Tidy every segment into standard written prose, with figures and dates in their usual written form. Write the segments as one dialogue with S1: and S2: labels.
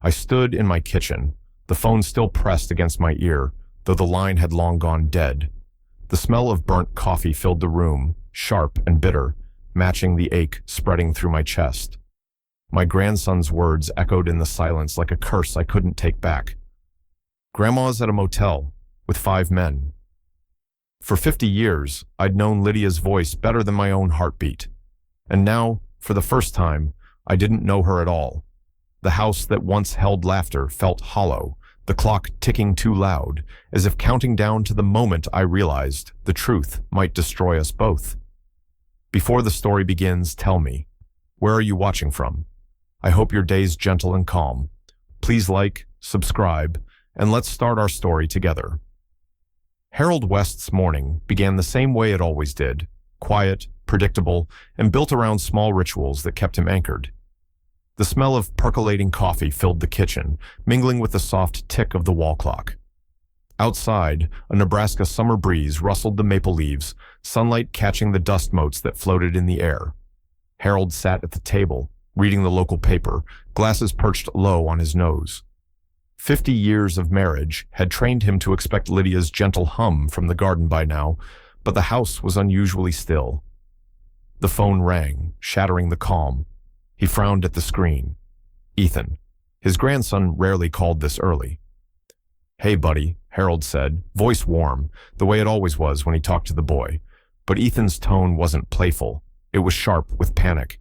S1: I stood in my kitchen, the phone still pressed against my ear, though the line had long gone dead. The smell of burnt coffee filled the room, sharp and bitter, matching the ache spreading through my chest. My grandson's words echoed in the silence like a curse I couldn't take back. Grandma's at a motel, with 5 men. For 50 years, I'd known Lydia's voice better than my own heartbeat. And now, for the first time, I didn't know her at all. The house that once held laughter felt hollow, the clock ticking too loud, as if counting down to the moment I realized the truth might destroy us both. Before the story begins, tell me, where are you watching from? I hope your day's gentle and calm. Please like, subscribe, and let's start our story together. Harold West's morning began the same way it always did, quiet, predictable, and built around small rituals that kept him anchored. The smell of percolating coffee filled the kitchen, mingling with the soft tick of the wall clock. Outside, a Nebraska summer breeze rustled the maple leaves, sunlight catching the dust motes that floated in the air. Harold sat at the table, reading the local paper, glasses perched low on his nose. 50 years of marriage had trained him to expect Lydia's gentle hum from the garden by now, but the house was unusually still. The phone rang, shattering the calm. He frowned at the screen. Ethan. His grandson rarely called this early. "Hey, buddy," Harold said, voice warm, the way it always was when he talked to the boy. But Ethan's tone wasn't playful. It was sharp with panic.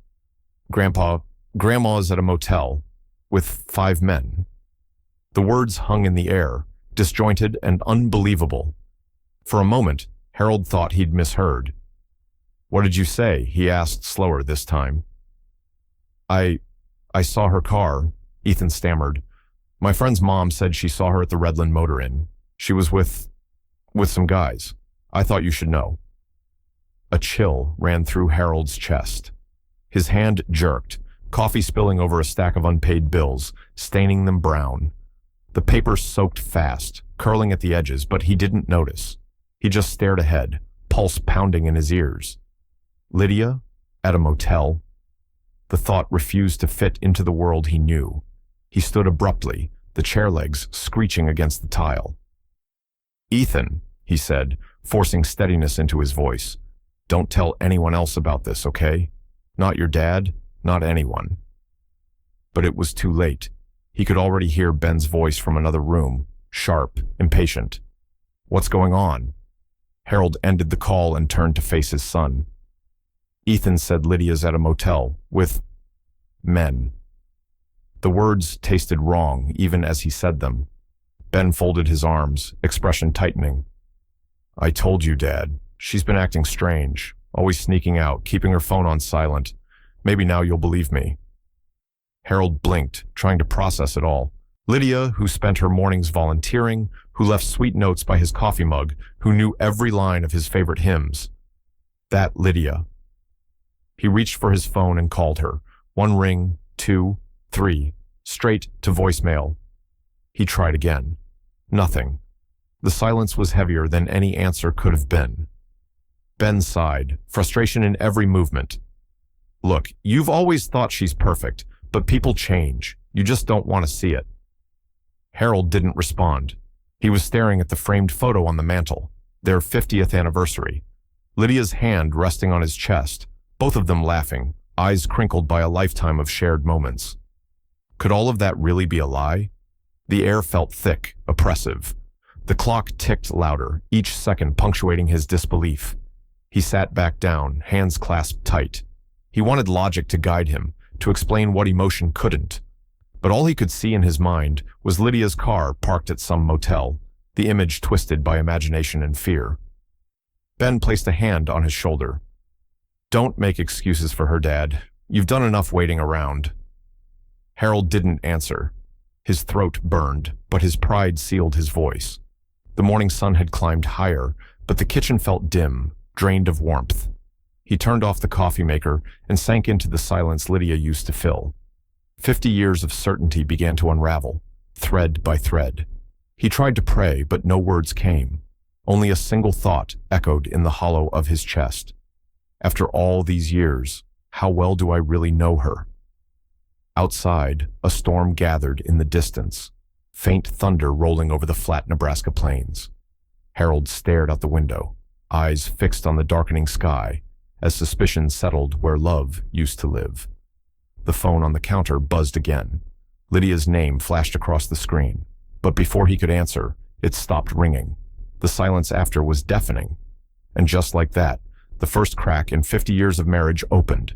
S1: Grandma's at a motel, with 5 men. The words hung in the air, disjointed and unbelievable. For a moment, Harold thought he'd misheard. "What did you say?" he asked, slower this time. I saw her car," Ethan stammered. "My friend's mom said she saw her at the Redland Motor Inn. She was with some guys. I thought you should know." A chill ran through Harold's chest. His hand jerked, coffee spilling over a stack of unpaid bills, staining them brown. The paper soaked fast, curling at the edges, but he didn't notice. He just stared ahead, pulse pounding in his ears. Lydia? At a motel? The thought refused to fit into the world he knew. He stood abruptly, the chair legs screeching against the tile. "Ethan," he said, forcing steadiness into his voice. "Don't tell anyone else about this, okay? Not your dad, not anyone." But it was too late. He could already hear Ben's voice from another room, sharp, impatient. "What's going on?" Harold ended the call and turned to face his son. "Ethan said Lydia's at a motel, with men." The words tasted wrong, even as he said them. Ben folded his arms, expression tightening. "I told you, Dad. She's been acting strange, always sneaking out, keeping her phone on silent. Maybe now you'll believe me." Harold blinked, trying to process it all. Lydia, who spent her mornings volunteering, who left sweet notes by his coffee mug, who knew every line of his favorite hymns. That Lydia. He reached for his phone and called her. 1 ring, 2, 3, straight to voicemail. He tried again. Nothing. The silence was heavier than any answer could have been. Ben sighed, frustration in every movement. "Look, you've always thought she's perfect, but people change. You just don't want to see it." Harold didn't respond. He was staring at the framed photo on the mantel, their 50th anniversary. Lydia's hand resting on his chest, both of them laughing, eyes crinkled by a lifetime of shared moments. Could all of that really be a lie? The air felt thick, oppressive. The clock ticked louder, each second punctuating his disbelief. He sat back down, hands clasped tight. He wanted logic to guide him, to explain what emotion couldn't. But all he could see in his mind was Lydia's car parked at some motel, the image twisted by imagination and fear. Ben placed a hand on his shoulder. "Don't make excuses for her, Dad. You've done enough waiting around." Harold didn't answer. His throat burned, but his pride sealed his voice. The morning sun had climbed higher, but the kitchen felt dim, drained of warmth. He turned off the coffee maker and sank into the silence Lydia used to fill. 50 years of certainty began to unravel, thread by thread. He tried to pray, but no words came. Only a single thought echoed in the hollow of his chest. After all these years, how well do I really know her? Outside, a storm gathered in the distance, faint thunder rolling over the flat Nebraska plains. Harold stared out the window, eyes fixed on the darkening sky, as suspicion settled where love used to live. The phone on the counter buzzed again. Lydia's name flashed across the screen, but before he could answer, it stopped ringing. The silence after was deafening. And just like that, the first crack in 50 years of marriage opened,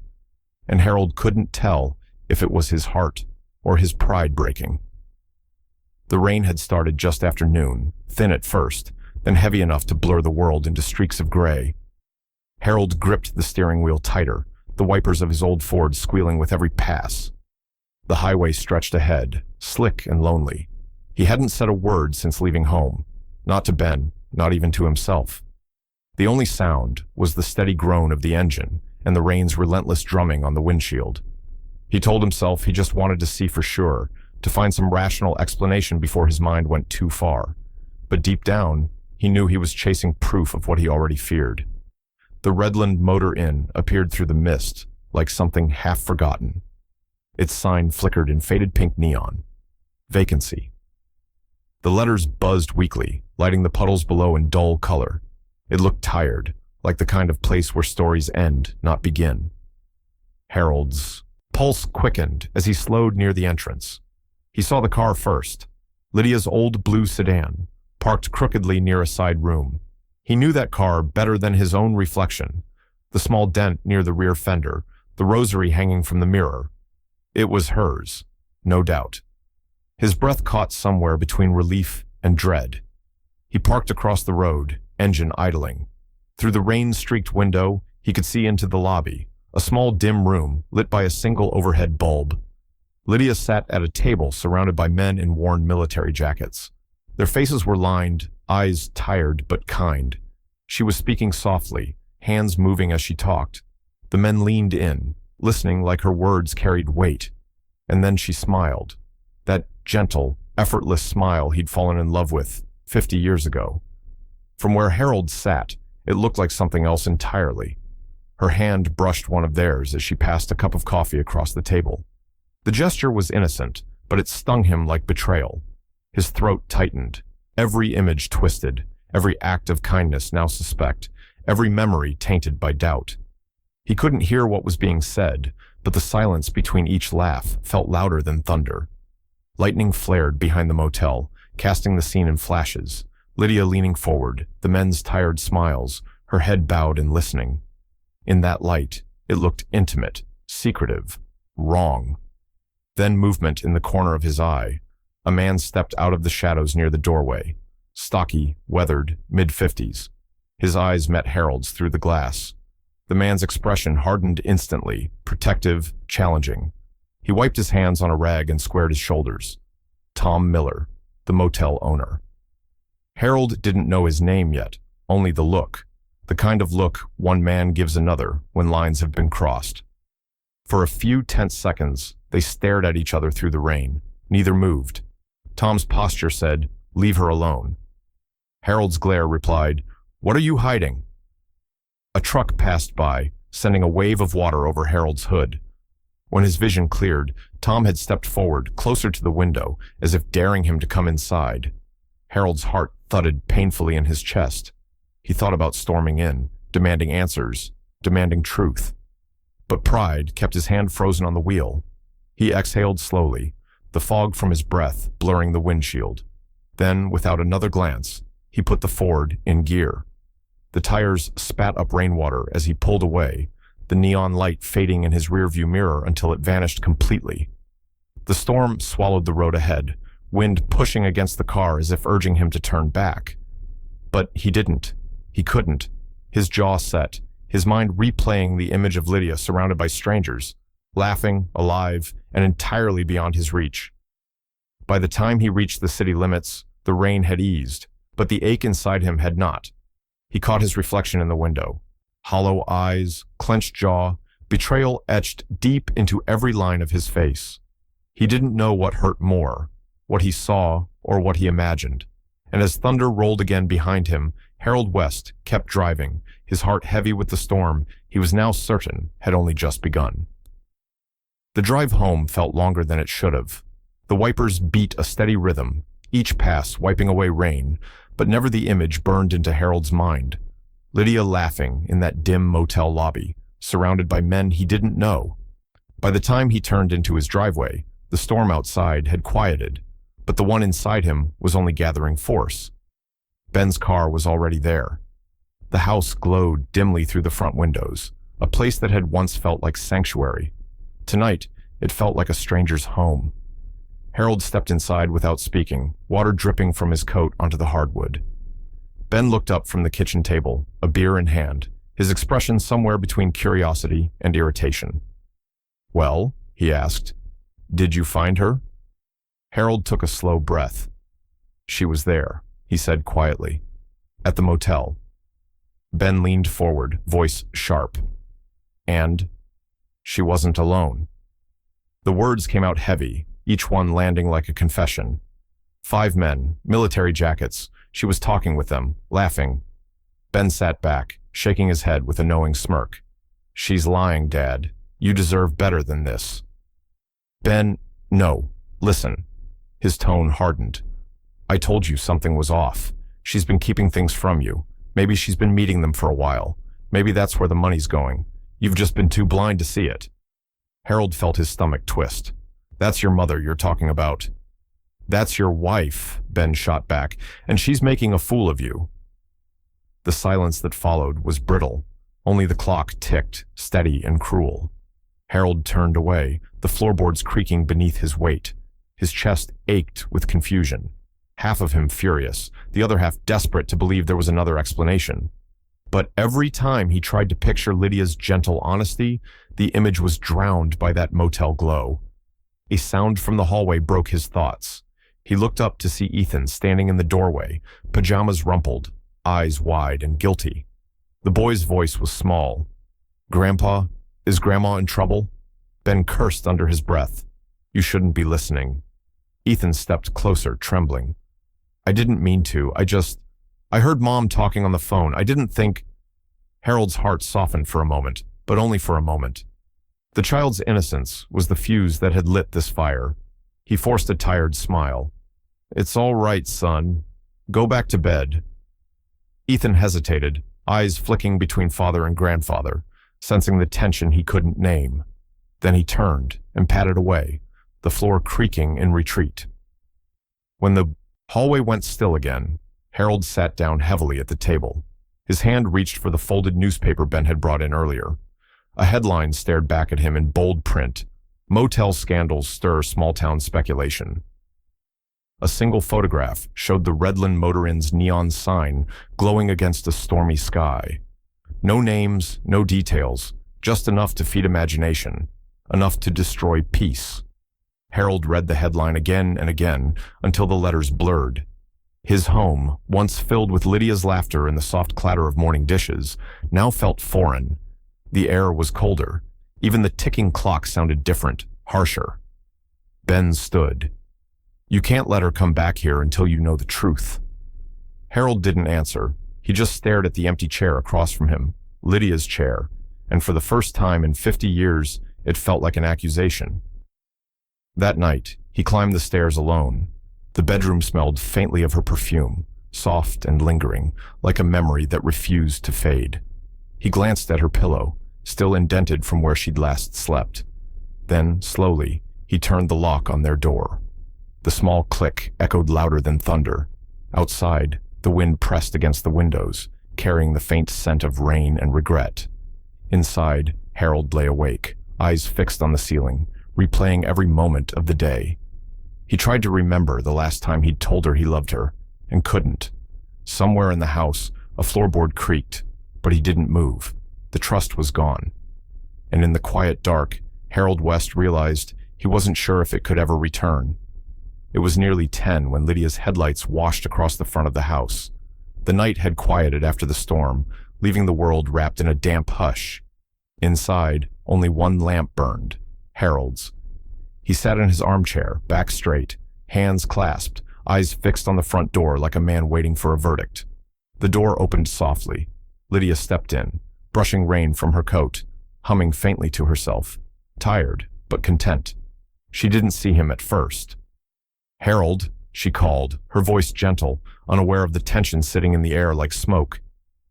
S1: and Harold couldn't tell if it was his heart or his pride breaking. The rain had started just after noon, thin at first, then heavy enough to blur the world into streaks of gray. Harold gripped the steering wheel tighter, the wipers of his old Ford squealing with every pass. The highway stretched ahead, slick and lonely. He hadn't said a word since leaving home, not to Ben, not even to himself. The only sound was the steady groan of the engine and the rain's relentless drumming on the windshield. He told himself he just wanted to see for sure, to find some rational explanation before his mind went too far. But deep down, he knew he was chasing proof of what he already feared. The Redland Motor Inn appeared through the mist, like something half forgotten. Its sign flickered in faded pink neon. Vacancy. The letters buzzed weakly, lighting the puddles below in dull color. It looked tired, like the kind of place where stories end, not begin. Harold's pulse quickened as he slowed near the entrance. He saw the car first, Lydia's old blue sedan, parked crookedly near a side room. He knew that car better than his own reflection, the small dent near the rear fender, the rosary hanging from the mirror. It was hers, no doubt. His breath caught somewhere between relief and dread. He parked across the road, engine idling. Through the rain-streaked window, he could see into the lobby, a small dim room lit by a single overhead bulb. Lydia sat at a table surrounded by men in worn military jackets. Their faces were lined, eyes tired but kind. She was speaking softly, hands moving as she talked. The men leaned in, listening like her words carried weight. And then she smiled. That gentle, effortless smile he'd fallen in love with 50 years ago. From where Harold sat, it looked like something else entirely. Her hand brushed one of theirs as she passed a cup of coffee across the table. The gesture was innocent, but it stung him like betrayal. His throat tightened, every image twisted, every act of kindness now suspect, every memory tainted by doubt. He couldn't hear what was being said, but the silence between each laugh felt louder than thunder. Lightning flared behind the motel, casting the scene in flashes. Lydia leaning forward, the men's tired smiles, her head bowed and listening. In that light, it looked intimate, secretive, wrong. Then movement in the corner of his eye. A man stepped out of the shadows near the doorway. Stocky, weathered, mid-50s. His eyes met Harold's through the glass. The man's expression hardened instantly, protective, challenging. He wiped his hands on a rag and squared his shoulders. Tom Miller, the motel owner. Harold didn't know his name yet, only the look. The kind of look one man gives another when lines have been crossed. For a few tense seconds, they stared at each other through the rain. Neither moved. Tom's posture said, "Leave her alone." Harold's glare replied, "What are you hiding?" A truck passed by, sending a wave of water over Harold's hood. When his vision cleared, Tom had stepped forward, closer to the window, as if daring him to come inside. Harold's heart thudded painfully in his chest. He thought about storming in, demanding answers, demanding truth. But pride kept his hand frozen on the wheel. He exhaled slowly, the fog from his breath blurring the windshield. Then, without another glance, he put the Ford in gear. The tires spat up rainwater as he pulled away, the neon light fading in his rearview mirror until it vanished completely. The storm swallowed the road ahead, wind pushing against the car as if urging him to turn back. But he didn't. He couldn't. His jaw set, his mind replaying the image of Lydia surrounded by strangers, laughing, alive, and entirely beyond his reach. By the time he reached the city limits, the rain had eased, but the ache inside him had not. He caught his reflection in the window. Hollow eyes, clenched jaw, betrayal etched deep into every line of his face. He didn't know what hurt more, what he saw or what he imagined. And as thunder rolled again behind him, Harold West kept driving, his heart heavy with the storm he was now certain had only just begun. The drive home felt longer than it should have. The wipers beat a steady rhythm, each pass wiping away rain, but never the image burned into Harold's mind. Lydia laughing in that dim motel lobby, surrounded by men he didn't know. By the time he turned into his driveway, the storm outside had quieted, but the one inside him was only gathering force. Ben's car was already there. The house glowed dimly through the front windows, a place that had once felt like sanctuary. Tonight, it felt like a stranger's home. Harold stepped inside without speaking, water dripping from his coat onto the hardwood. Ben looked up from the kitchen table, a beer in hand, his expression somewhere between curiosity and irritation. "Well," he asked, "did you find her?" Harold took a slow breath. "She was there," he said quietly, "at the motel." Ben leaned forward, voice sharp. "And she wasn't alone." The words came out heavy, each one landing like a confession. 5 men, military jackets. She was talking with them, laughing. Ben sat back, shaking his head with a knowing smirk. "She's lying, Dad. You deserve better than this." "Ben, no. Listen." His tone hardened. "I told you something was off. She's been keeping things from you. Maybe she's been meeting them for a while. Maybe that's where the money's going. You've just been too blind to see it." Harold felt his stomach twist. "That's your mother you're talking about." "That's your wife," Ben shot back, "and she's making a fool of you." The silence that followed was brittle. Only the clock ticked, steady and cruel. Harold turned away, the floorboards creaking beneath his weight. His chest ached with confusion. Half of him furious, the other half desperate to believe there was another explanation. But every time he tried to picture Lydia's gentle honesty, the image was drowned by that motel glow. A sound from the hallway broke his thoughts. He looked up to see Ethan standing in the doorway, pajamas rumpled, eyes wide and guilty. The boy's voice was small. "Grandpa, is Grandma in trouble?" Ben cursed under his breath. "You shouldn't be listening." Ethan stepped closer, trembling. "I didn't mean to. I heard Mom talking on the phone. I didn't think—" Harold's heart softened for a moment, but only for a moment. The child's innocence was the fuse that had lit this fire. He forced a tired smile. "It's all right, son. Go back to bed." Ethan hesitated, eyes flicking between father and grandfather, sensing the tension he couldn't name. Then he turned and padded away, the floor creaking in retreat. When the hallway went still again, Harold sat down heavily at the table. His hand reached for the folded newspaper Ben had brought in earlier. A headline stared back at him in bold print. "Motel scandals stir small-town speculation." A single photograph showed the Redland Motor Inn's neon sign glowing against a stormy sky. No names, no details, just enough to feed imagination, enough to destroy peace. Harold read the headline again and again until the letters blurred. His home, once filled with Lydia's laughter and the soft clatter of morning dishes, now felt foreign. The air was colder. Even the ticking clock sounded different, harsher. Ben stood. "You can't let her come back here until you know the truth." Harold didn't answer. He just stared at the empty chair across from him, Lydia's chair, and for the first time in 50 years, it felt like an accusation. That night, he climbed the stairs alone. The bedroom smelled faintly of her perfume, soft and lingering, like a memory that refused to fade. He glanced at her pillow, still indented from where she'd last slept. Then, slowly, he turned the lock on their door. The small click echoed louder than thunder. Outside, the wind pressed against the windows, carrying the faint scent of rain and regret. Inside, Harold lay awake, eyes fixed on the ceiling, replaying every moment of the day. He tried to remember the last time he'd told her he loved her, and couldn't. Somewhere in the house, a floorboard creaked, but he didn't move. The trust was gone. And in the quiet dark, Harold West realized he wasn't sure if it could ever return. It was nearly 10 when Lydia's headlights washed across the front of the house. The night had quieted after the storm, leaving the world wrapped in a damp hush. Inside, only one lamp burned, Harold's. He sat in his armchair, back straight, hands clasped, eyes fixed on the front door like a man waiting for a verdict. The door opened softly. Lydia stepped in, brushing rain from her coat, humming faintly to herself. Tired, but content. She didn't see him at first. "Harold," she called, her voice gentle, unaware of the tension sitting in the air like smoke.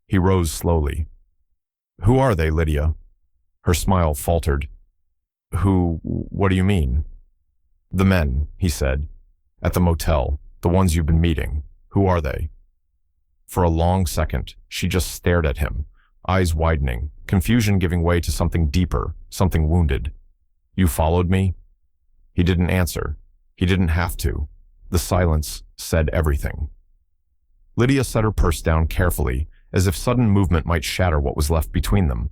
S1: He rose slowly. "Who are they, Lydia?" Her smile faltered. What do you mean?" "The men," he said. "At the motel, the ones you've been meeting. Who are they?" For a long second, she just stared at him, eyes widening, confusion giving way to something deeper, something wounded. "You followed me?" He didn't answer. He didn't have to. The silence said everything. Lydia set her purse down carefully, as if sudden movement might shatter what was left between them.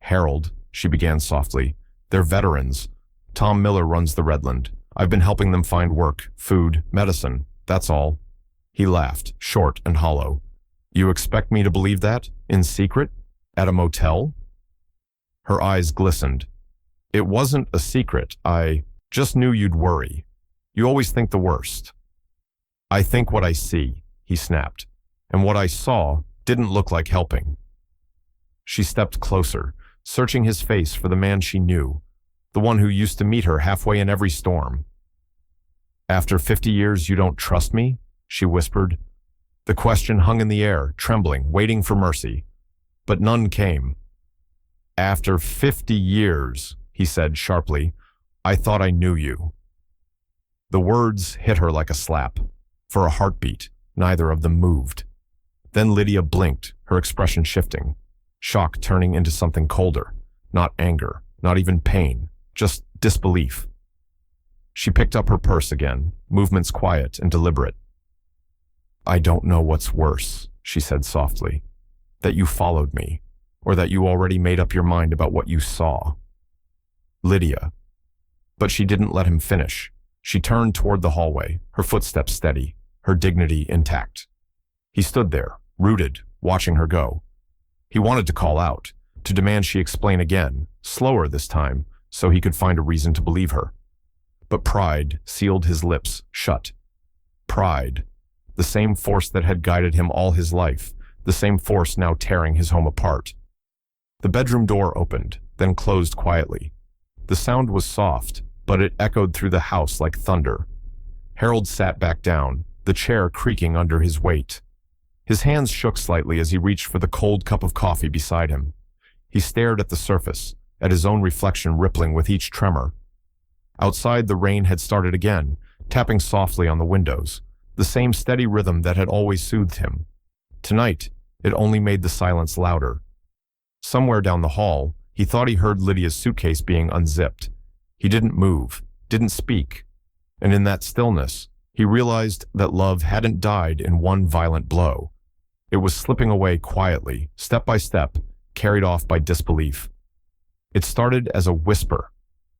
S1: "Harold," she began softly, "they're veterans. Tom Miller runs the Redland. I've been helping them find work, food, medicine. That's all." He laughed, short and hollow. "You expect me to believe that? In secret? At a motel?" Her eyes glistened. "It wasn't a secret. I just knew you'd worry. You always think the worst." "I think what I see," he snapped. "And what I saw didn't look like helping." She stepped closer, searching his face for the man she knew, the one who used to meet her halfway in every storm. "After 50 years, you don't trust me?" she whispered. The question hung in the air, trembling, waiting for mercy. But none came. "After 50 years, he said sharply, "I thought I knew you." The words hit her like a slap. For a heartbeat, neither of them moved. Then Lydia blinked, her expression shifting, shock turning into something colder, not anger, not even pain, just disbelief. She picked up her purse again, movements quiet and deliberate. "I don't know what's worse," she said softly, "that you followed me, or that you already made up your mind about what you saw." "Lydia." But she didn't let him finish. She turned toward the hallway, her footsteps steady, her dignity intact. He stood there, rooted, watching her go. He wanted to call out, to demand she explain again, slower this time, so he could find a reason to believe her. But pride sealed his lips shut. Pride, the same force that had guided him all his life, the same force now tearing his home apart. The bedroom door opened, then closed quietly. The sound was soft, but it echoed through the house like thunder. Harold sat back down, the chair creaking under his weight. His hands shook slightly as he reached for the cold cup of coffee beside him. He stared at the surface, at his own reflection rippling with each tremor. Outside, the rain had started again, tapping softly on the windows, the same steady rhythm that had always soothed him. Tonight, it only made the silence louder. Somewhere down the hall, he thought he heard Lydia's suitcase being unzipped. He didn't move, didn't speak, and in that stillness, he realized that love hadn't died in one violent blow. It was slipping away quietly, step by step, carried off by disbelief. It started as a whisper,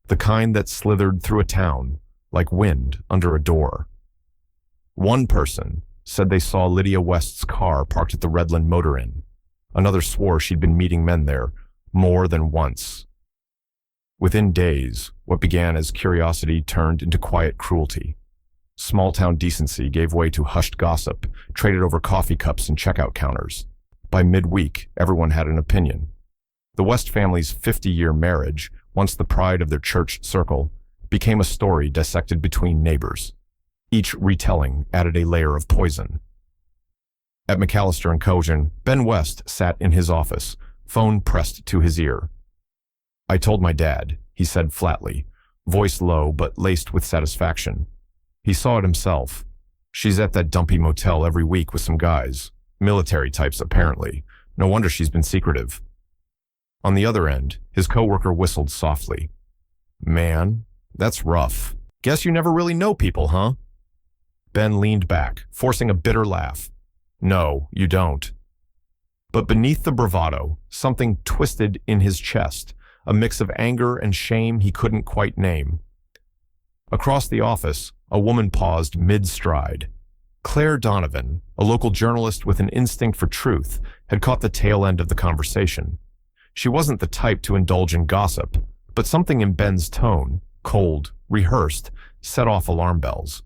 S1: the kind that slithered through a town, like wind under a door. One person said they saw Lydia West's car parked at the Redland Motor Inn. Another swore she'd been meeting men there more than once. Within days, what began as curiosity turned into quiet cruelty. Small-town decency gave way to hushed gossip, traded over coffee cups and checkout counters. By midweek, everyone had an opinion. The West family's 50-year marriage, once the pride of their church circle, became a story dissected between neighbors. Each retelling added a layer of poison. At McAllister and Cogen, Ben West sat in his office, phone pressed to his ear. "I told my dad," he said flatly, voice low but laced with satisfaction. He saw it himself. "She's at that dumpy motel every week with some guys. Military types, apparently. No wonder she's been secretive." On the other end, his coworker whistled softly. "Man, that's rough. Guess you never really know people, huh?" Ben leaned back, forcing a bitter laugh. "No, you don't." But beneath the bravado, something twisted in his chest, a mix of anger and shame he couldn't quite name. Across the office, a woman paused mid-stride. Claire Donovan, a local journalist with an instinct for truth, had caught the tail end of the conversation. She wasn't the type to indulge in gossip, but something in Ben's tone, cold, rehearsed, set off alarm bells.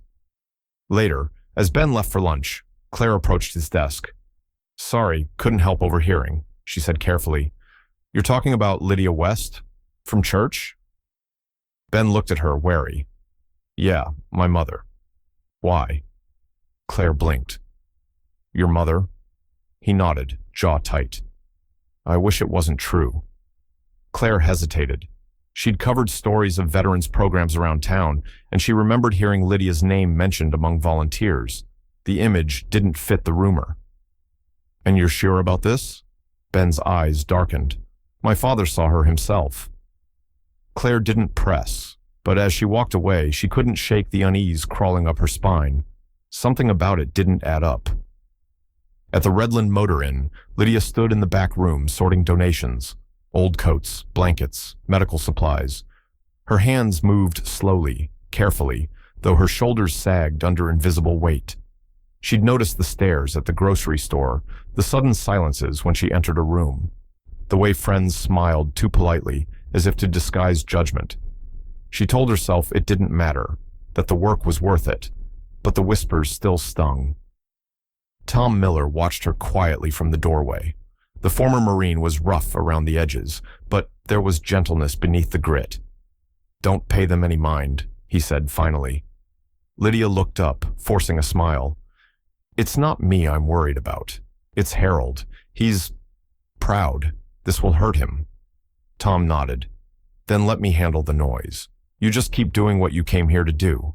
S1: Later, as Ben left for lunch, Claire approached his desk. "Sorry, couldn't help overhearing," she said carefully. "You're talking about Lydia West? From church?" Ben looked at her, wary. Yeah, my mother. Why? Claire blinked. Your mother? He nodded, jaw tight. I wish it wasn't true. Claire hesitated. She'd covered stories of veterans programs around town, and she remembered hearing Lydia's name mentioned among volunteers. The image didn't fit the rumor. And you're sure about this? Ben's eyes darkened. My father saw her himself. Claire didn't press, but as she walked away, she couldn't shake the unease crawling up her spine. Something about it didn't add up. At the Redland Motor Inn, Lydia stood in the back room sorting donations. Old coats, blankets, medical supplies. Her hands moved slowly, carefully, though her shoulders sagged under invisible weight. She'd noticed the stares at the grocery store, the sudden silences when she entered a room, the way friends smiled too politely, as if to disguise judgment. She told herself it didn't matter, that the work was worth it, but the whispers still stung. Tom Miller watched her quietly from the doorway. The former Marine was rough around the edges, but there was gentleness beneath the grit. Don't pay them any mind, he said finally. Lydia looked up, forcing a smile. It's not me I'm worried about. It's Harold. He's proud. This will hurt him. Tom nodded. Then let me handle the noise. You just keep doing what you came here to do.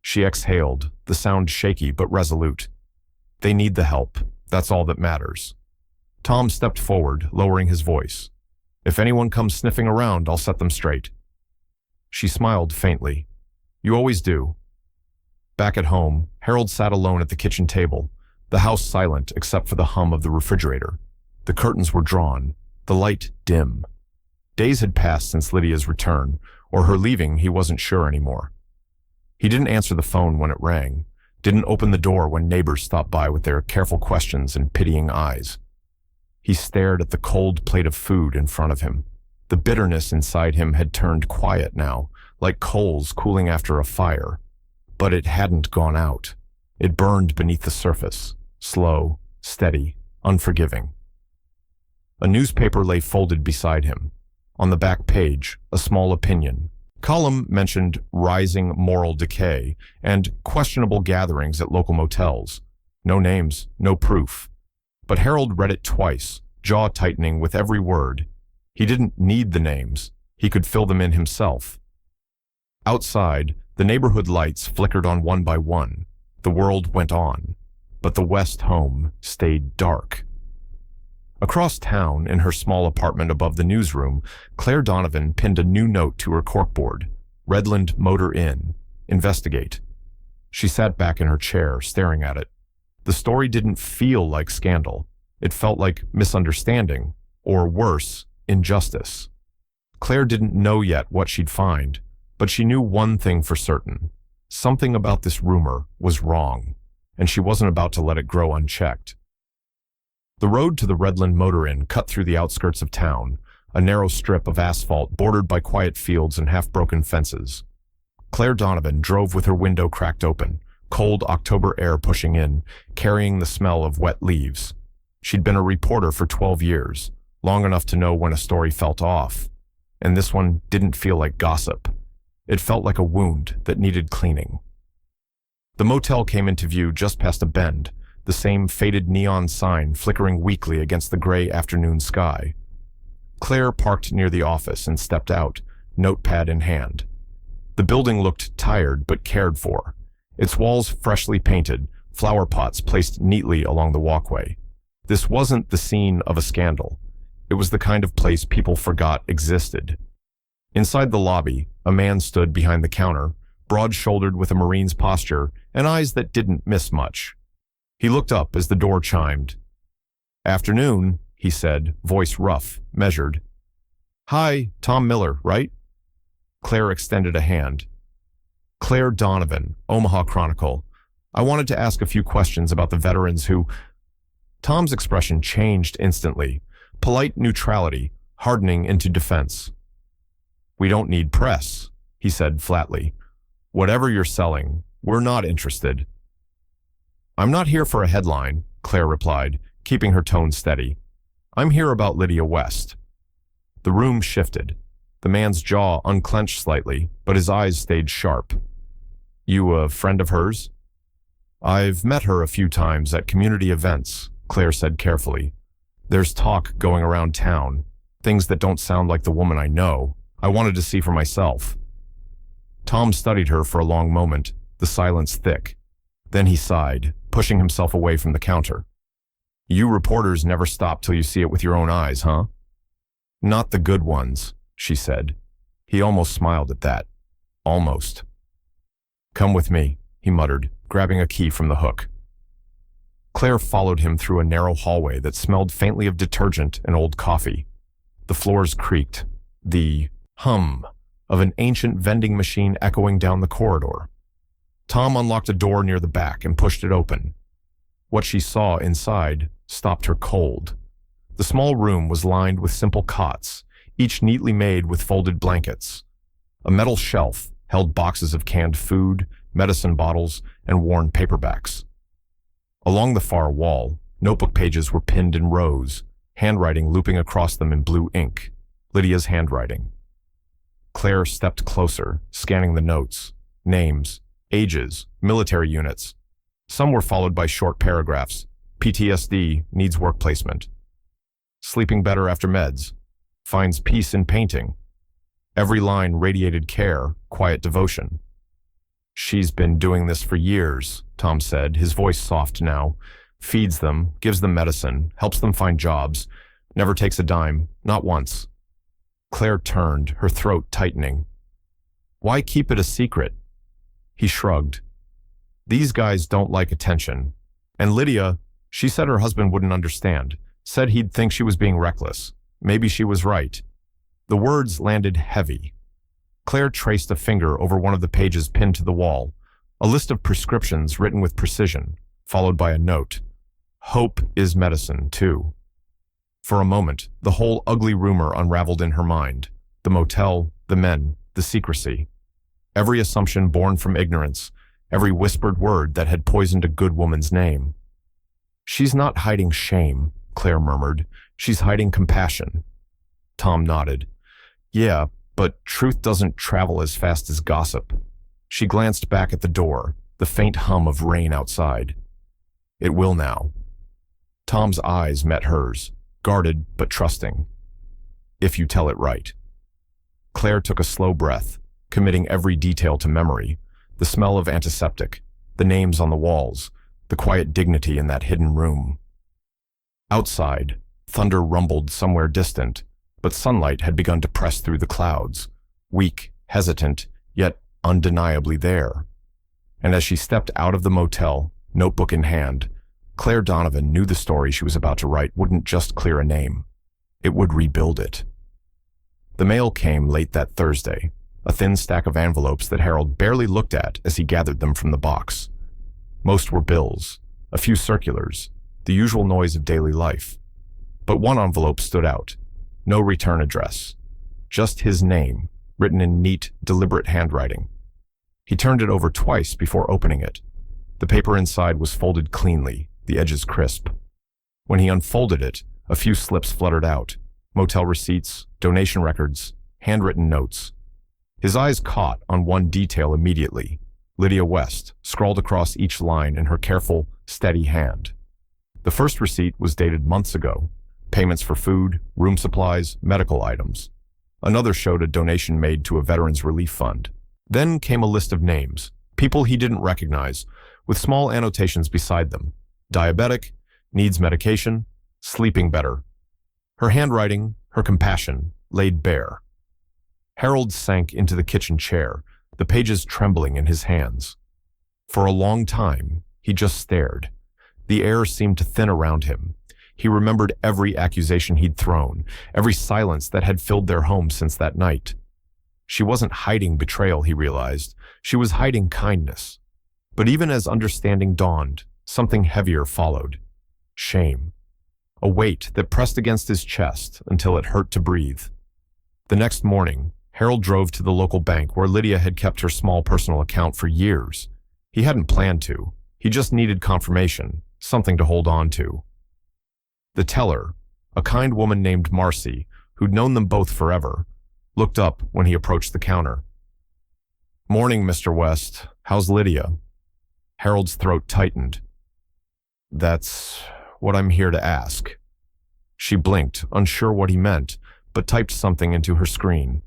S1: She exhaled, the sound shaky but resolute. They need the help. That's all that matters. Tom stepped forward, lowering his voice. If anyone comes sniffing around, I'll set them straight. She smiled faintly. You always do. Back at home, Harold sat alone at the kitchen table, the house silent except for the hum of the refrigerator. The curtains were drawn, the light dim. Days had passed since Lydia's return, or her leaving, he wasn't sure anymore. He didn't answer the phone when it rang, didn't open the door when neighbors stopped by with their careful questions and pitying eyes. He stared at the cold plate of food in front of him. The bitterness inside him had turned quiet now, like coals cooling after a fire. But it hadn't gone out. It burned beneath the surface, slow, steady, unforgiving. A newspaper lay folded beside him. On the back page, a small opinion. Column mentioned rising moral decay and questionable gatherings at local motels. No names, no proof. But Harold read it twice, jaw tightening with every word. He didn't need the names. He could fill them in himself. Outside, the neighborhood lights flickered on one by one. The world went on, but the West home stayed dark. Across town, in her small apartment above the newsroom, Claire Donovan pinned a new note to her corkboard. Redland Motor Inn. Investigate. She sat back in her chair, staring at it. The story didn't feel like scandal. It felt like misunderstanding, or worse, injustice. Claire didn't know yet what she'd find, but she knew one thing for certain. Something about this rumor was wrong, and she wasn't about to let it grow unchecked. The road to the Redland Motor Inn cut through the outskirts of town, a narrow strip of asphalt bordered by quiet fields and half-broken fences. Claire Donovan drove with her window cracked open, cold October air pushing in, carrying the smell of wet leaves. She'd been a reporter for 12 years, long enough to know when a story felt off, and this one didn't feel like gossip. It felt like a wound that needed cleaning. The motel came into view just past a bend, the same faded neon sign flickering weakly against the gray afternoon sky. Claire parked near the office and stepped out, notepad in hand. The building looked tired but cared for, its walls freshly painted, flower pots placed neatly along the walkway. This wasn't the scene of a scandal. It was the kind of place people forgot existed. Inside the lobby, a man stood behind the counter, broad-shouldered with a Marine's posture and eyes that didn't miss much. He looked up as the door chimed. "Afternoon," he said, voice rough, measured. "Hi, Tom Miller, right?" Claire extended a hand. "Claire Donovan, Omaha Chronicle. I wanted to ask a few questions about the veterans who—" Tom's expression changed instantly, polite neutrality, hardening into defense. "We don't need press," he said flatly. "Whatever you're selling, we're not interested." "I'm not here for a headline," Claire replied, keeping her tone steady. "I'm here about Lydia West." The room shifted. The man's jaw unclenched slightly, but his eyes stayed sharp. You a friend of hers? I've met her a few times at community events, Claire said carefully. There's talk going around town, things that don't sound like the woman I know. I wanted to see for myself. Tom studied her for a long moment, the silence thick. Then he sighed, pushing himself away from the counter. You reporters never stop till you see it with your own eyes, huh? Not the good ones, she said. He almost smiled at that. Almost. Come with me, he muttered, grabbing a key from the hook. Claire followed him through a narrow hallway that smelled faintly of detergent and old coffee. The floors creaked, the hum of an ancient vending machine echoing down the corridor. Tom unlocked a door near the back and pushed it open. What she saw inside stopped her cold. The small room was lined with simple cots, each neatly made with folded blankets. A metal shelf held boxes of canned food, medicine bottles, and worn paperbacks. Along the far wall, notebook pages were pinned in rows, handwriting looping across them in blue ink, Lydia's handwriting. Claire stepped closer, scanning the notes, names, ages, military units. Some were followed by short paragraphs. PTSD, needs work placement. Sleeping better after meds. Finds peace in painting. Every line radiated care, quiet devotion. She's been doing this for years, Tom said, his voice soft now. Feeds them, gives them medicine, helps them find jobs. Never takes a dime, not once. Claire turned, her throat tightening. Why keep it a secret? He shrugged. These guys don't like attention. And Lydia, she said her husband wouldn't understand, said he'd think she was being reckless. Maybe she was right. The words landed heavy. Claire traced a finger over one of the pages pinned to the wall, a list of prescriptions written with precision, followed by a note. Hope is medicine, too. For a moment, the whole ugly rumor unraveled in her mind. The motel, the men, the secrecy. Every assumption born from ignorance, every whispered word that had poisoned a good woman's name. She's not hiding shame, Claire murmured. She's hiding compassion. Tom nodded. Yeah, but truth doesn't travel as fast as gossip. She glanced back at the door, the faint hum of rain outside. It will now. Tom's eyes met hers, guarded but trusting. If you tell it right. Claire took a slow breath, committing every detail to memory. The smell of antiseptic, the names on the walls, the quiet dignity in that hidden room. Outside, thunder rumbled somewhere distant, but sunlight had begun to press through the clouds, weak, hesitant, yet undeniably there. And as she stepped out of the motel, notebook in hand, Claire Donovan knew the story she was about to write wouldn't just clear a name. It would rebuild it. The mail came late that Thursday, a thin stack of envelopes that Harold barely looked at as he gathered them from the box. Most were bills, a few circulars, the usual noise of daily life. But one envelope stood out. No return address. Just his name, written in neat, deliberate handwriting. He turned it over twice before opening it. The paper inside was folded cleanly, the edges crisp. When he unfolded it, a few slips fluttered out. Motel receipts, donation records, handwritten notes. His eyes caught on one detail immediately. Lydia West, scrawled across each line in her careful, steady hand. The first receipt was dated months ago. Payments for food, room supplies, medical items. Another showed a donation made to a veterans relief fund. Then came a list of names, people he didn't recognize, with small annotations beside them. Diabetic, needs medication, sleeping better. Her handwriting, her compassion, laid bare. Harold sank into the kitchen chair, the pages trembling in his hands. For a long time, he just stared. The air seemed to thin around him. He remembered every accusation he'd thrown, every silence that had filled their home since that night. She wasn't hiding betrayal, he realized. She was hiding kindness. But even as understanding dawned, something heavier followed. Shame. A weight that pressed against his chest until it hurt to breathe. The next morning, Harold drove to the local bank where Lydia had kept her small personal account for years. He hadn't planned to. He just needed confirmation, something to hold on to. The teller, a kind woman named Marcy, who'd known them both forever, looked up when he approached the counter. "Morning, Mr. West. How's Lydia?" Harold's throat tightened. "That's what I'm here to ask." She blinked, unsure what he meant, but typed something into her screen.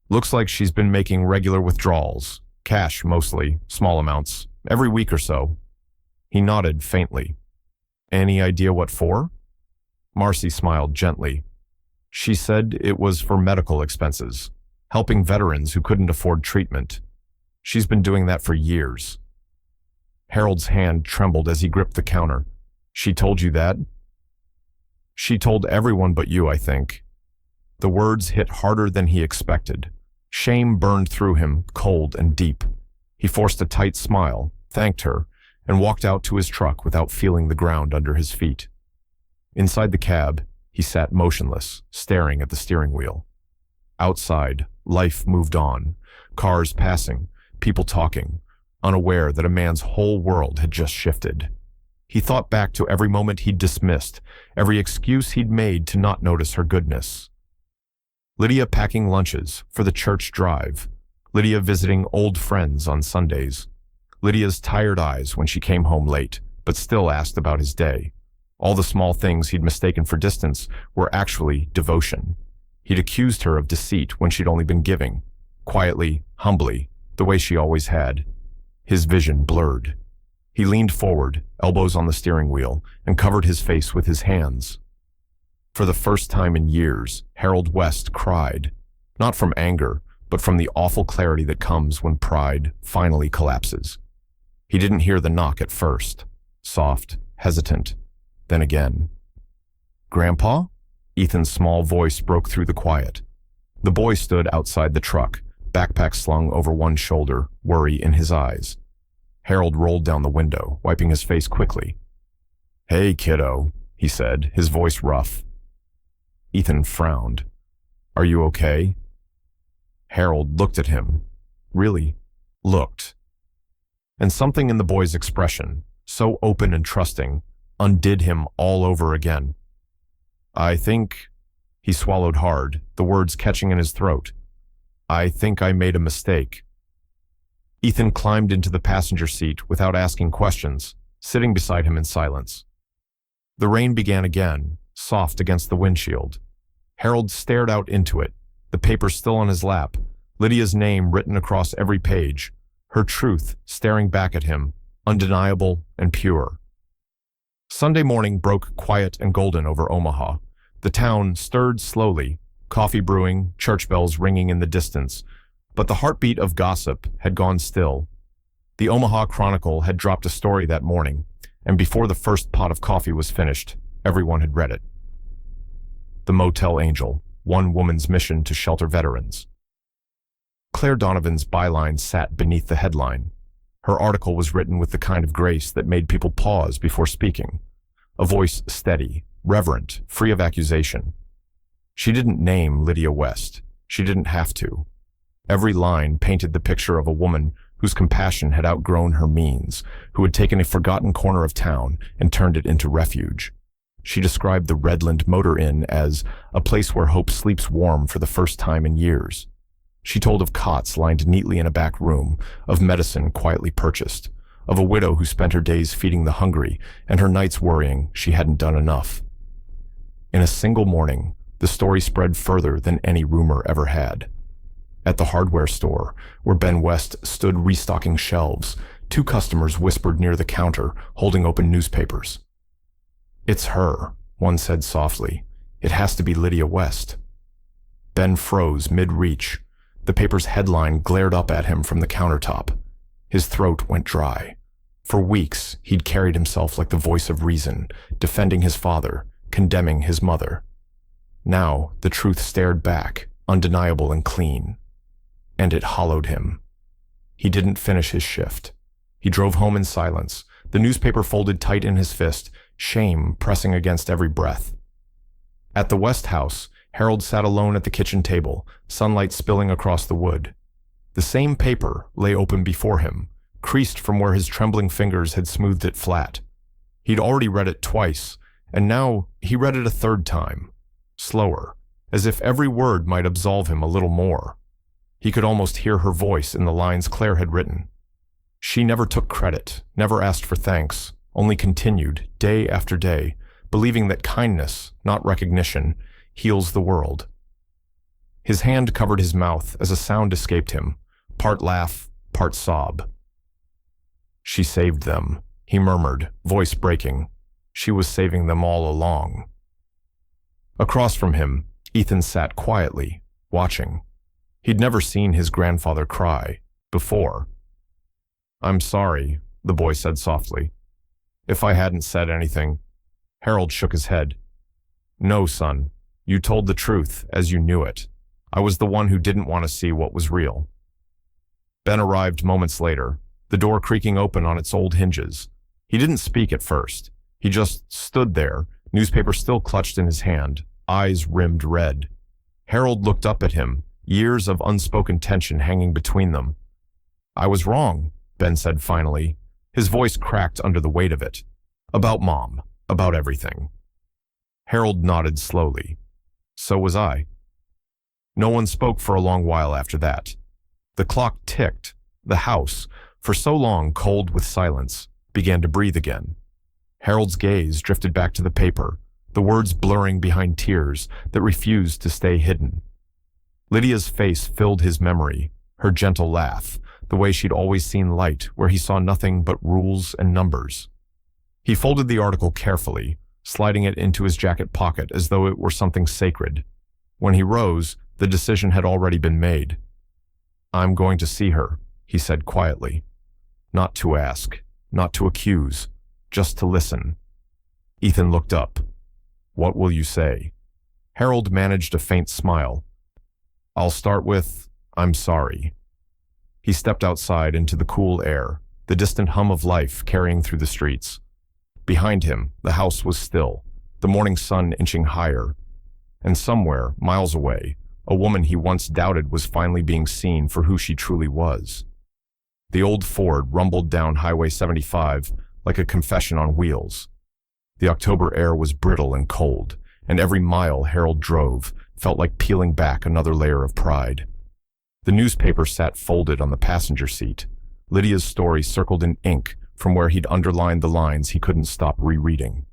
S1: "Looks like she's been making regular withdrawals. Cash, mostly, small amounts, every week or so." He nodded faintly. "Any idea what for?" Marcy smiled gently. She said it was for medical expenses, helping veterans who couldn't afford treatment. She's been doing that for years. Harold's hand trembled as he gripped the counter. "She told you that?" "She told everyone but you, I think." The words hit harder than he expected. Shame burned through him, cold and deep. He forced a tight smile, thanked her, and walked out to his truck without feeling the ground under his feet. Inside the cab, he sat motionless, staring at the steering wheel. Outside, life moved on, cars passing, people talking, unaware that a man's whole world had just shifted. He thought back to every moment he'd dismissed, every excuse he'd made to not notice her goodness. Lydia packing lunches for the church drive. Lydia visiting old friends on Sundays. Lydia's tired eyes when she came home late, but still asked about his day. All the small things he'd mistaken for distance were actually devotion. He'd accused her of deceit when she'd only been giving, quietly, humbly, the way she always had. His vision blurred. He leaned forward, elbows on the steering wheel, and covered his face with his hands. For the first time in years, Harold West cried, not from anger, but from the awful clarity that comes when pride finally collapses. He didn't hear the knock at first, soft, hesitant, then again. "Grandpa?" Ethan's small voice broke through the quiet. The boy stood outside the truck, backpack slung over one shoulder, worry in his eyes. Harold rolled down the window, wiping his face quickly. "Hey, kiddo," he said, his voice rough. Ethan frowned. "Are you okay?" Harold looked at him. Really looked. And something in the boy's expression, so open and trusting, undid him all over again. "I think," he swallowed hard, the words catching in his throat. "I think I made a mistake." Ethan climbed into the passenger seat without asking questions, sitting beside him in silence. The rain began again, soft against the windshield. Harold stared out into it, the paper still on his lap, Lydia's name written across every page, her truth staring back at him, undeniable and pure. Sunday morning broke quiet and golden over Omaha. The town stirred slowly, coffee brewing, church bells ringing in the distance, but the heartbeat of gossip had gone still. The Omaha Chronicle had dropped a story that morning, and before the first pot of coffee was finished, everyone had read it. The Motel Angel, one woman's mission to shelter veterans. Claire Donovan's byline sat beneath the headline. Her article was written with the kind of grace that made people pause before speaking. A voice steady, reverent, free of accusation. She didn't name Lydia West. She didn't have to. Every line painted the picture of a woman whose compassion had outgrown her means, who had taken a forgotten corner of town and turned it into refuge. She described the Redland Motor Inn as a place where hope sleeps warm for the first time in years. She told of cots lined neatly in a back room, of medicine quietly purchased, of a widow who spent her days feeding the hungry and her nights worrying she hadn't done enough. In a single morning, the story spread further than any rumor ever had. At the hardware store, where Ben West stood restocking shelves, two customers whispered near the counter, holding open newspapers. "It's her," one said softly. "It has to be Lydia West." Ben froze mid-reach. The paper's headline glared up at him from the countertop. His throat went dry. For weeks, he'd carried himself like the voice of reason, defending his father, condemning his mother. Now, the truth stared back, undeniable and clean. And it hollowed him. He didn't finish his shift. He drove home in silence, the newspaper folded tight in his fist, shame pressing against every breath. At the West House, Harold sat alone at the kitchen table, sunlight spilling across the wood. The same paper lay open before him, creased from where his trembling fingers had smoothed it flat. He'd already read it twice, and now he read it a third time, slower, as if every word might absolve him a little more. He could almost hear her voice in the lines Claire had written. She never took credit, never asked for thanks, only continued, day after day, believing that kindness, not recognition, heals the world. His hand covered his mouth as a sound escaped him, part laugh, part sob. She saved them, he murmured, voice breaking. She was saving them all along. Across from him, Ethan sat quietly, watching. He'd never seen his grandfather cry before. "I'm sorry," the boy said softly. "If I hadn't said anything." Harold shook his head. "No, son. You told the truth as you knew it. I was the one who didn't want to see what was real." Ben arrived moments later, the door creaking open on its old hinges. He didn't speak at first. He just stood there, newspaper still clutched in his hand, eyes rimmed red. Harold looked up at him, years of unspoken tension hanging between them. "I was wrong," Ben said finally. His voice cracked under the weight of it. "About Mom, about everything." Harold nodded slowly. "So was I." No one spoke for a long while after that. The clock ticked. The house, for so long cold with silence, began to breathe again. Harold's gaze drifted back to the paper, the words blurring behind tears that refused to stay hidden. Lydia's face filled his memory, her gentle laugh, the way she'd always seen light where he saw nothing but rules and numbers. He folded the article carefully, sliding it into his jacket pocket as though it were something sacred. When he rose, the decision had already been made. "I'm going to see her," he said quietly. "Not to ask, not to accuse, just to listen." Ethan looked up. "What will you say?" Harold managed a faint smile. "I'll start with, I'm sorry." He stepped outside into the cool air, the distant hum of life carrying through the streets. Behind him, the house was still, the morning sun inching higher. And somewhere, miles away, a woman he once doubted was finally being seen for who she truly was. The old Ford rumbled down Highway 75 like a confession on wheels. The October air was brittle and cold, and every mile Harold drove felt like peeling back another layer of pride. The newspaper sat folded on the passenger seat. Lydia's story circled in ink from where he'd underlined the lines he couldn't stop rereading.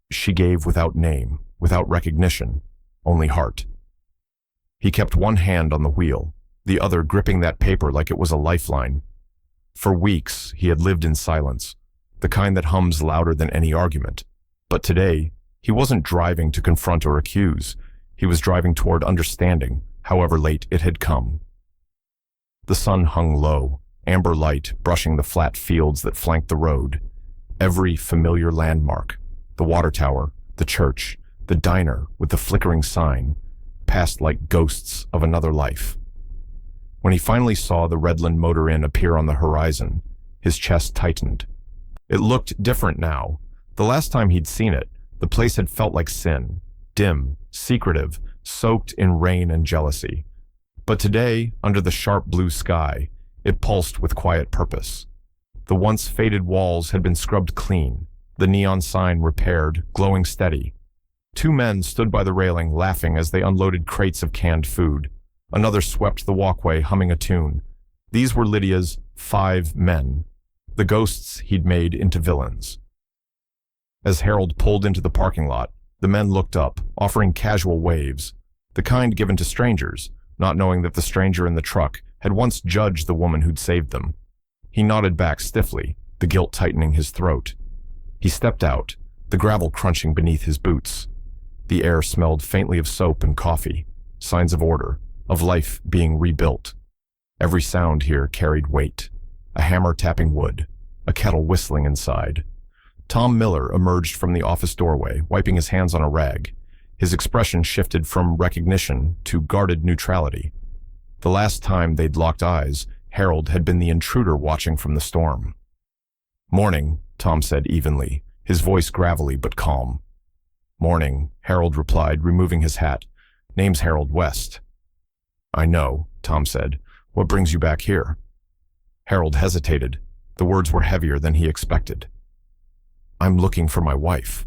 S1: She gave without name, without recognition, only heart. He kept one hand on the wheel, the other gripping that paper like it was a lifeline. For weeks, he had lived in silence, the kind that hums louder than any argument. But today, he wasn't driving to confront or accuse. He was driving toward understanding, however late it had come. The sun hung low, amber light brushing the flat fields that flanked the road. Every familiar landmark, the water tower, the church, the diner with the flickering sign, passed like ghosts of another life. When he finally saw the Redland Motor Inn appear on the horizon, his chest tightened. It looked different now. The last time he'd seen it, the place had felt like sin, dim, secretive, soaked in rain and jealousy. But today, under the sharp blue sky, it pulsed with quiet purpose. The once faded walls had been scrubbed clean, the neon sign repaired, glowing steady. Two men stood by the railing laughing as they unloaded crates of canned food. Another swept the walkway humming a tune. These were Lydia's 5 men, the ghosts he'd made into villains. As Harold pulled into the parking lot, the men looked up, offering casual waves, the kind given to strangers, not knowing that the stranger in the truck had once judged the woman who'd saved them. He nodded back stiffly, the guilt tightening his throat. He stepped out, the gravel crunching beneath his boots. The air smelled faintly of soap and coffee, signs of order, of life being rebuilt. Every sound here carried weight, a hammer tapping wood, a kettle whistling inside. Tom Miller emerged from the office doorway, wiping his hands on a rag. His expression shifted from recognition to guarded neutrality. The last time they'd locked eyes, Harold had been the intruder watching from the storm. "Morning," Tom said evenly, his voice gravelly but calm. "Morning," Harold replied, removing his hat. "Name's Harold West." "I know," Tom said. "What brings you back here?" Harold hesitated. The words were heavier than he expected. "I'm looking for my wife."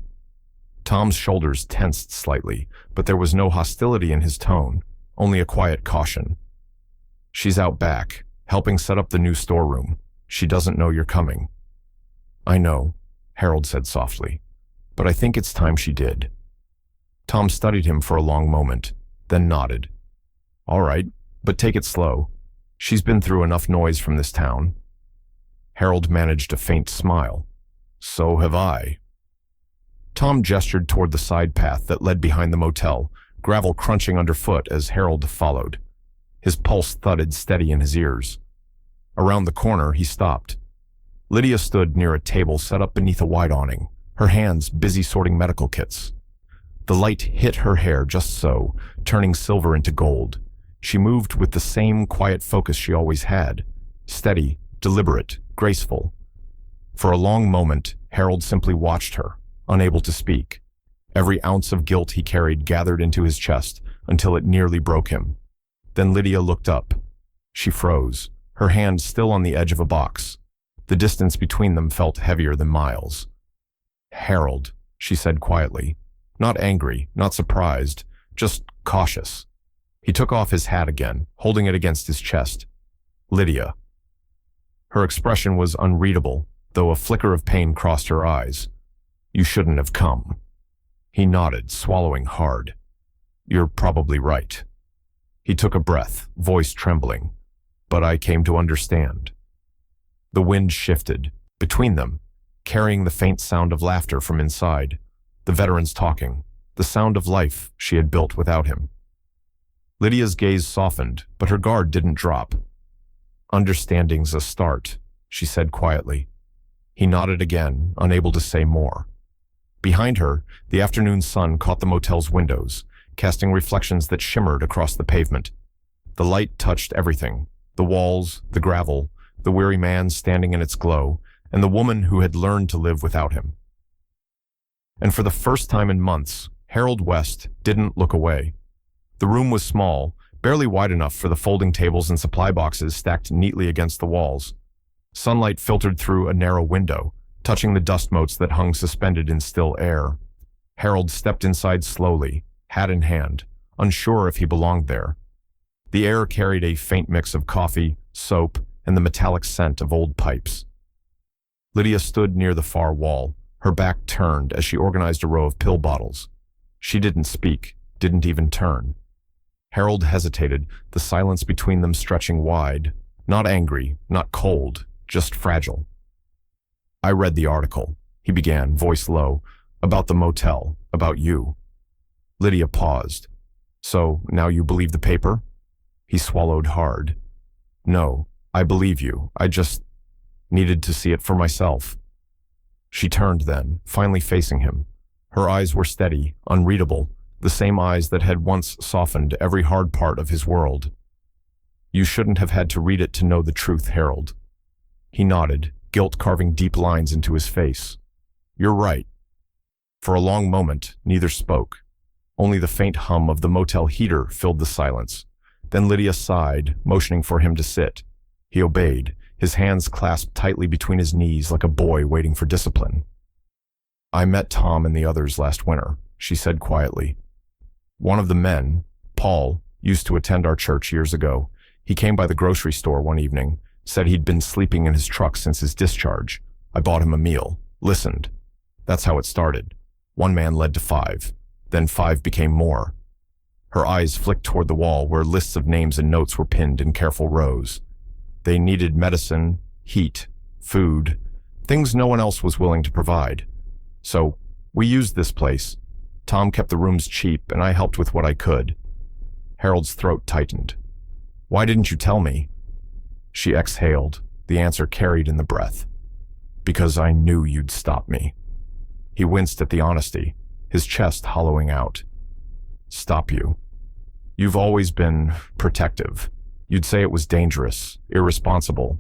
S1: Tom's shoulders tensed slightly, but there was no hostility in his tone, only a quiet caution. She's out back, helping set up the new storeroom. She doesn't know you're coming. I know, Harold said softly, but I think it's time she did. Tom studied him for a long moment, then nodded. All right, but take it slow. She's been through enough noise from this town. Harold managed a faint smile. So have I. Tom gestured toward the side path that led behind the motel, gravel crunching underfoot as Harold followed. His pulse thudded steady in his ears. Around the corner, he stopped. Lydia stood near a table set up beneath a wide awning, her hands busy sorting medical kits. The light hit her hair just so, turning silver into gold. She moved with the same quiet focus she always had, steady, deliberate, graceful. For a long moment, Harold simply watched her, unable to speak. Every ounce of guilt he carried gathered into his chest until it nearly broke him. Then Lydia looked up. She froze, her hand still on the edge of a box. The distance between them felt heavier than miles. Harold, she said quietly. Not angry, not surprised, just cautious. He took off his hat again, holding it against his chest. Lydia. Her expression was unreadable, though a flicker of pain crossed her eyes. You shouldn't have come. He nodded, swallowing hard. You're probably right. He took a breath, voice trembling. But I came to understand. The wind shifted, between them, carrying the faint sound of laughter from inside, the veterans talking, the sound of life she had built without him. Lydia's gaze softened, but her guard didn't drop. Understanding's a start, she said quietly. He nodded again, unable to say more. Behind her, the afternoon sun caught the motel's windows, casting reflections that shimmered across the pavement. The light touched everything, the walls, the gravel, the weary man standing in its glow, and the woman who had learned to live without him. And for the first time in months, Harold West didn't look away. The room was small, barely wide enough for the folding tables and supply boxes stacked neatly against the walls. Sunlight filtered through a narrow window, touching the dust motes that hung suspended in still air. Harold stepped inside slowly, hat in hand, unsure if he belonged there. The air carried a faint mix of coffee, soap, and the metallic scent of old pipes. Lydia stood near the far wall, her back turned as she organized a row of pill bottles. She didn't speak, didn't even turn. Harold hesitated, the silence between them stretching wide, not angry, not cold, just fragile. I read the article, he began, voice low, about the motel, about you. Lydia paused. So, now you believe the paper? He swallowed hard. No, I believe you. I just needed to see it for myself. She turned then, finally facing him. Her eyes were steady, unreadable, the same eyes that had once softened every hard part of his world. You shouldn't have had to read it to know the truth, Harold. He nodded, guilt carving deep lines into his face. You're right. For a long moment, neither spoke. Only the faint hum of the motel heater filled the silence. Then Lydia sighed, motioning for him to sit. He obeyed, his hands clasped tightly between his knees like a boy waiting for discipline. I met Tom and the others last winter, she said quietly. One of the men, Paul, used to attend our church years ago. He came by the grocery store one evening, said he'd been sleeping in his truck since his discharge. I bought him a meal, listened. That's how it started. One man led to 5. Then 5 became more. Her eyes flicked toward the wall where lists of names and notes were pinned in careful rows. They needed medicine, heat, food, things no one else was willing to provide. So, we used this place. Tom kept the rooms cheap, and I helped with what I could. Harold's throat tightened. Why didn't you tell me? She exhaled, the answer carried in the breath. Because I knew you'd stop me. He winced at the honesty, his chest hollowing out. Stop you. You've always been protective. You'd say it was dangerous, irresponsible.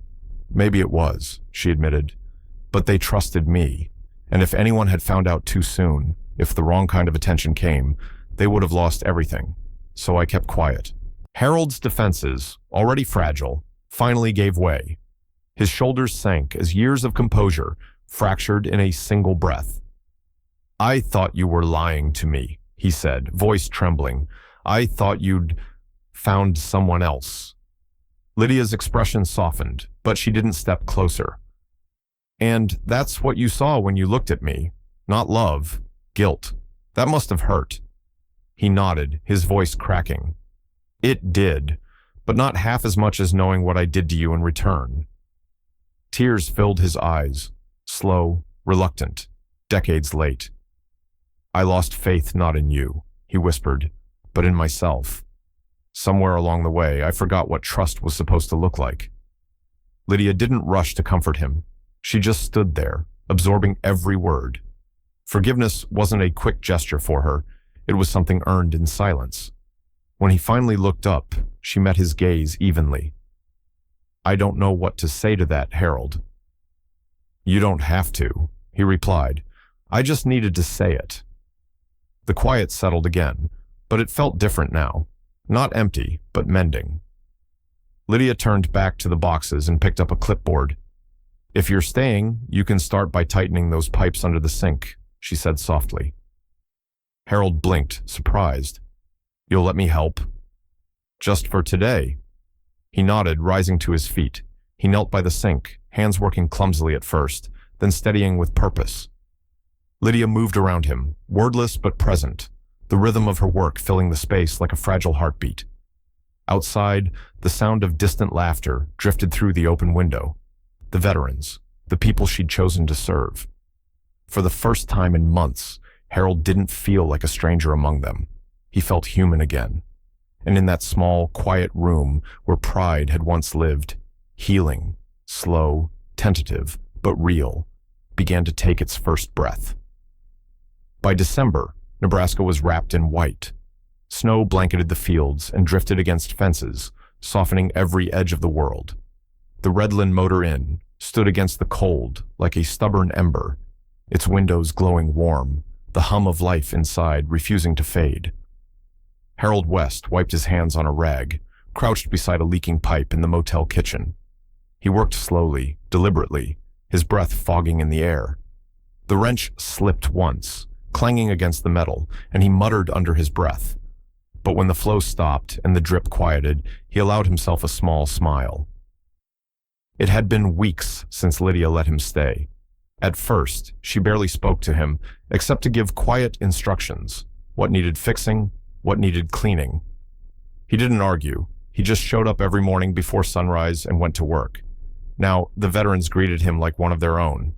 S1: Maybe it was, she admitted. But they trusted me, and if anyone had found out too soon, if the wrong kind of attention came, they would have lost everything. So I kept quiet. Harold's defenses, already fragile, finally gave way. His shoulders sank as years of composure fractured in a single breath. "I thought you were lying to me," he said, voice trembling. "I thought you'd found someone else." Lydia's expression softened, but she didn't step closer. "And that's what you saw when you looked at me. Not love, guilt. That must have hurt." He nodded, his voice cracking. "It did, but not half as much as knowing what I did to you in return." Tears filled his eyes, slow, reluctant, decades late. "I lost faith not in you," he whispered, "but in myself. Somewhere along the way, I forgot what trust was supposed to look like." Lydia didn't rush to comfort him. She just stood there, absorbing every word. Forgiveness wasn't a quick gesture for her. It was something earned in silence. When he finally looked up, she met his gaze evenly. "I don't know what to say to that, Harold." "You don't have to," he replied. "I just needed to say it." The quiet settled again, but it felt different now. Not empty, but mending. Lydia turned back to the boxes and picked up a clipboard. "If you're staying, you can start by tightening those pipes under the sink," she said softly. Harold blinked, surprised. "You'll let me help?" "Just for today." He nodded, rising to his feet. He knelt by the sink, hands working clumsily at first, then steadying with purpose. Lydia moved around him, wordless but present, the rhythm of her work filling the space like a fragile heartbeat. Outside, the sound of distant laughter drifted through the open window. The veterans, the people she'd chosen to serve. For the first time in months, Harold didn't feel like a stranger among them. He felt human again. And in that small, quiet room where pride had once lived, healing, slow, tentative, but real, began to take its first breath. By December, Nebraska was wrapped in white. Snow blanketed the fields and drifted against fences, softening every edge of the world. The Redland Motor Inn stood against the cold like a stubborn ember, its windows glowing warm, the hum of life inside refusing to fade. Harold West wiped his hands on a rag, crouched beside a leaking pipe in the motel kitchen. He worked slowly, deliberately, his breath fogging in the air. The wrench slipped once, clanging against the metal, and he muttered under his breath. But when the flow stopped and the drip quieted, he allowed himself a small smile. It had been weeks since Lydia let him stay. At first, she barely spoke to him, except to give quiet instructions, what needed fixing, what needed cleaning. He didn't argue. He just showed up every morning before sunrise and went to work. Now, the veterans greeted him like one of their own.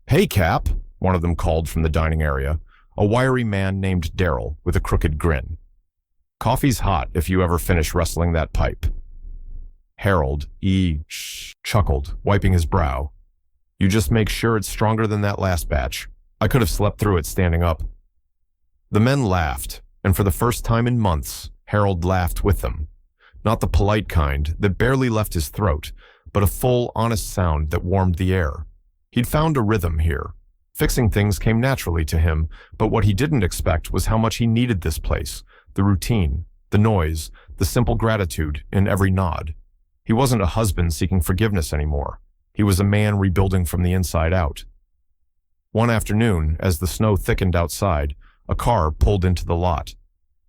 S1: "Hey, Cap," one of them called from the dining area, a wiry man named Daryl with a crooked grin. "Coffee's hot if you ever finish wrestling that pipe." Harold, chuckled, wiping his brow. "You just make sure it's stronger than that last batch. I could have slept through it standing up." The men laughed, and for the first time in months, Harold laughed with them. Not the polite kind that barely left his throat, but a full, honest sound that warmed the air. He'd found a rhythm here. Fixing things came naturally to him, but what he didn't expect was how much he needed this place, the routine, the noise, the simple gratitude in every nod. He wasn't a husband seeking forgiveness anymore. He was a man rebuilding from the inside out. One afternoon, as the snow thickened outside, a car pulled into the lot.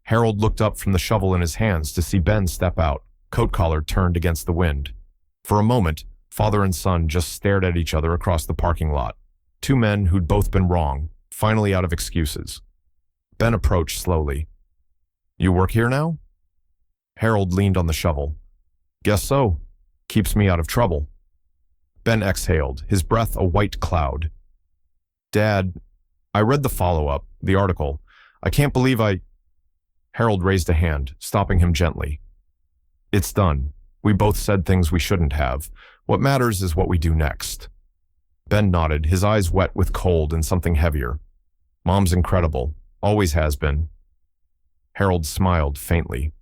S1: Harold looked up from the shovel in his hands to see Ben step out, coat collar turned against the wind. For a moment, father and son just stared at each other across the parking lot. Two men who'd both been wrong, finally out of excuses. Ben approached slowly. "You work here now?" Harold leaned on the shovel. "Guess so. Keeps me out of trouble." Ben exhaled, his breath a white cloud. "Dad, I read the follow-up, the article. I can't believe I—" Harold raised a hand, stopping him gently. "It's done. We both said things we shouldn't have. What matters is what we do next." Ben nodded, his eyes wet with cold and something heavier. "Mom's incredible. Always has been." Harold smiled faintly.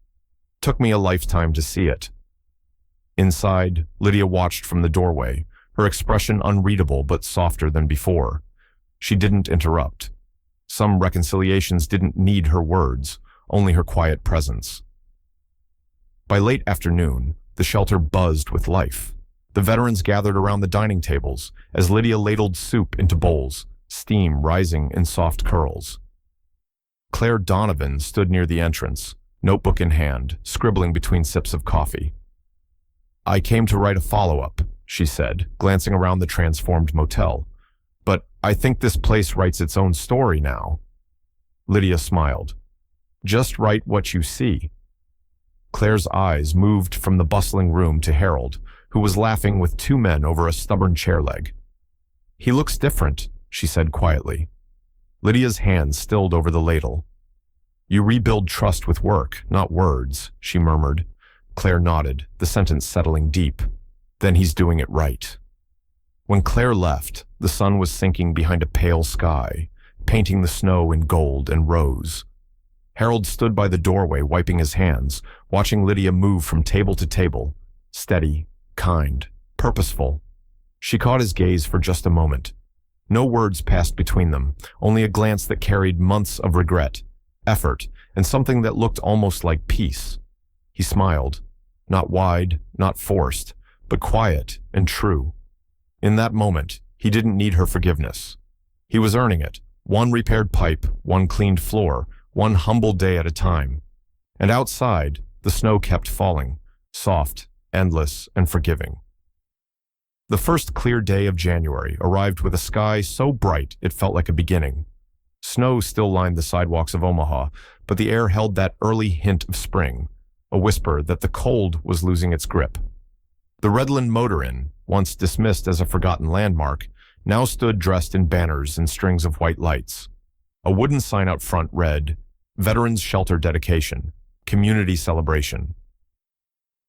S1: "Took me a lifetime to see it." Inside, Lydia watched from the doorway, her expression unreadable but softer than before. She didn't interrupt. Some reconciliations didn't need her words, only her quiet presence. By late afternoon, the shelter buzzed with life. The veterans gathered around the dining tables as Lydia ladled soup into bowls, steam rising in soft curls. Claire Donovan stood near the entrance, notebook in hand, scribbling between sips of coffee. "I came to write a follow-up," she said, glancing around the transformed motel. "But I think this place writes its own story now." Lydia smiled. "Just write what you see." Claire's eyes moved from the bustling room to Harold, who was laughing with two men over a stubborn chair leg. "He looks different," she said quietly. Lydia's hand stilled over the ladle. "You rebuild trust with work, not words," she murmured. Claire nodded, the sentence settling deep. "Then he's doing it right." When Claire left, the sun was sinking behind a pale sky, painting the snow in gold and rose. Harold stood by the doorway wiping his hands, watching Lydia move from table to table, steady, kind, purposeful. She caught his gaze for just a moment. No words passed between them, only a glance that carried months of regret, effort, and something that looked almost like peace. He smiled, not wide, not forced, but quiet and true. In that moment, he didn't need her forgiveness. He was earning it, one repaired pipe, one cleaned floor, one humble day at a time. And outside, the snow kept falling, soft, endless, and forgiving. The first clear day of January arrived with a sky so bright it felt like a beginning. Snow still lined the sidewalks of Omaha, but the air held that early hint of spring, a whisper that the cold was losing its grip. The Redland Motor Inn, once dismissed as a forgotten landmark, now stood dressed in banners and strings of white lights. A wooden sign out front read, "Veterans Shelter Dedication, Community Celebration."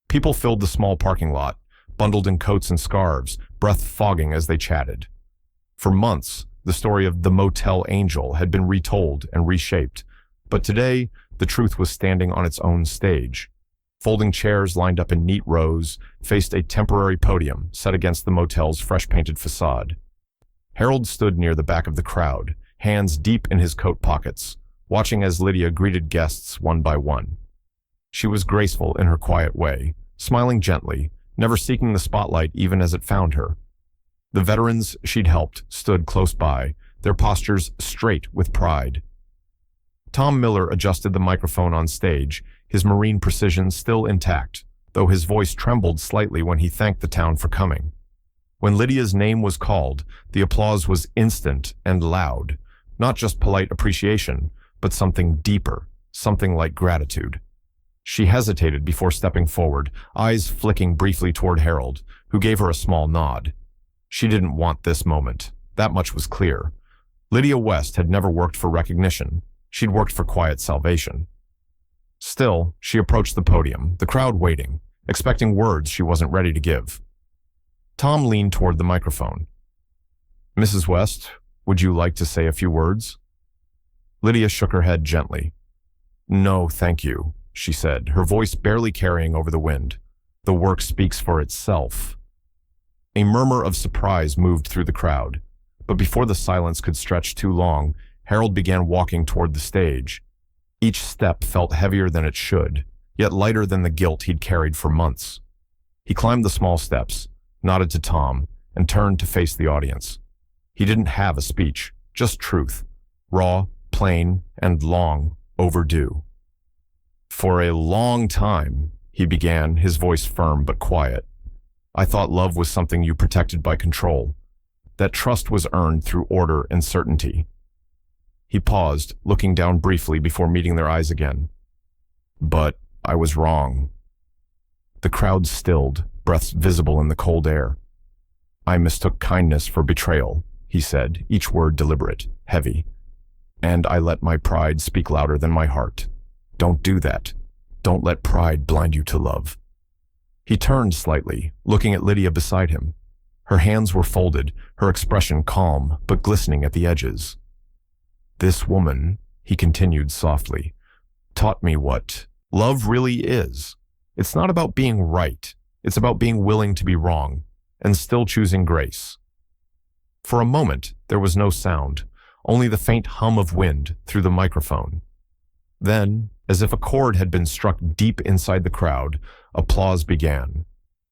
S1: People filled the small parking lot, bundled in coats and scarves, breath fogging as they chatted. For months, the story of the Motel Angel had been retold and reshaped, but today, the truth was standing on its own stage. Folding chairs lined up in neat rows faced a temporary podium set against the motel's fresh-painted facade. Harold stood near the back of the crowd, hands deep in his coat pockets, watching as Lydia greeted guests one by one. She was graceful in her quiet way, smiling gently, never seeking the spotlight even as it found her. The veterans she'd helped stood close by, their postures straight with pride. Tom Miller adjusted the microphone on stage, his marine precision still intact, though his voice trembled slightly when he thanked the town for coming. When Lydia's name was called, the applause was instant and loud, not just polite appreciation, but something deeper, something like gratitude. She hesitated before stepping forward, eyes flicking briefly toward Harold, who gave her a small nod. She didn't want this moment. That much was clear. Lydia West had never worked for recognition. She'd worked for quiet salvation. Still, she approached the podium, the crowd waiting, expecting words she wasn't ready to give. Tom leaned toward the microphone. "Mrs. West, would you like to say a few words?" Lydia shook her head gently. "No, thank you," she said, her voice barely carrying over the wind. "The work speaks for itself." A murmur of surprise moved through the crowd, but before the silence could stretch too long, Harold began walking toward the stage. Each step felt heavier than it should, yet lighter than the guilt he'd carried for months. He climbed the small steps, nodded to Tom, and turned to face the audience. He didn't have a speech, just truth, raw, plain, and long overdue. "For a long time," he began, his voice firm but quiet, "I thought love was something you protected by control, that trust was earned through order and certainty." He paused, looking down briefly before meeting their eyes again. "But I was wrong." The crowd stilled, breaths visible in the cold air. "I mistook kindness for betrayal," he said, each word deliberate, heavy. "And I let my pride speak louder than my heart. Don't do that. Don't let pride blind you to love." He turned slightly, looking at Lydia beside him. Her hands were folded, her expression calm but glistening at the edges. "This woman," he continued softly, "taught me what love really is. It's not about being right. It's about being willing to be wrong and still choosing grace." For a moment, there was no sound, only the faint hum of wind through the microphone. Then, as if a chord had been struck deep inside the crowd, applause began.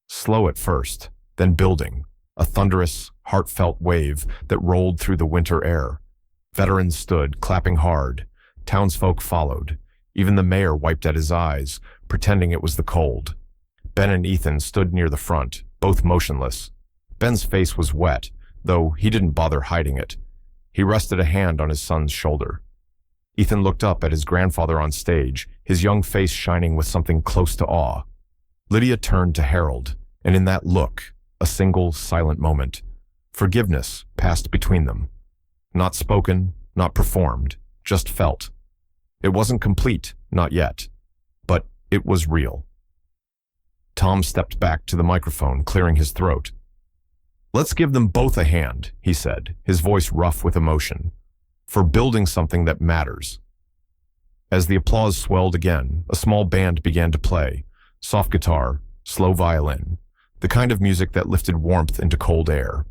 S1: Slow at first, then building, a thunderous, heartfelt wave that rolled through the winter air. Veterans stood, clapping hard. Townsfolk followed. Even the mayor wiped at his eyes, pretending it was the cold. Ben and Ethan stood near the front, both motionless. Ben's face was wet, though he didn't bother hiding it. He rested a hand on his son's shoulder. Ethan looked up at his grandfather on stage, his young face shining with something close to awe. Lydia turned to Harold, and in that look, a single silent moment, forgiveness passed between them. Not spoken, not performed, just felt. It wasn't complete, not yet, but it was real. Tom stepped back to the microphone, clearing his throat. "Let's give them both a hand," he said, his voice rough with emotion, "for building something that matters." As the applause swelled again, a small band began to play, soft guitar, slow violin, the kind of music that lifted warmth into cold air.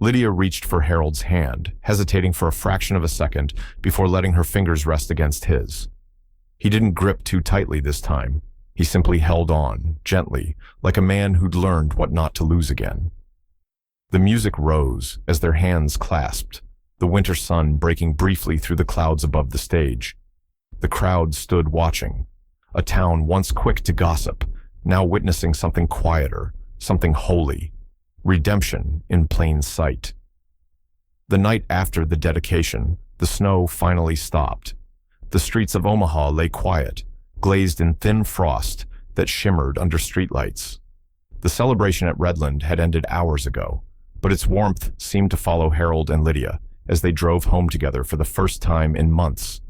S1: Lydia reached for Harold's hand, hesitating for a fraction of a second before letting her fingers rest against his. He didn't grip too tightly this time. He simply held on, gently, like a man who'd learned what not to lose again. The music rose as their hands clasped, the winter sun breaking briefly through the clouds above the stage. The crowd stood watching, a town once quick to gossip, now witnessing something quieter, something holy, redemption in plain sight. The night after the dedication, the snow finally stopped. The streets of Omaha lay quiet, glazed in thin frost that shimmered under streetlights. The celebration at Redland had ended hours ago, but its warmth seemed to follow Harold and Lydia as they drove home together for the first time in months.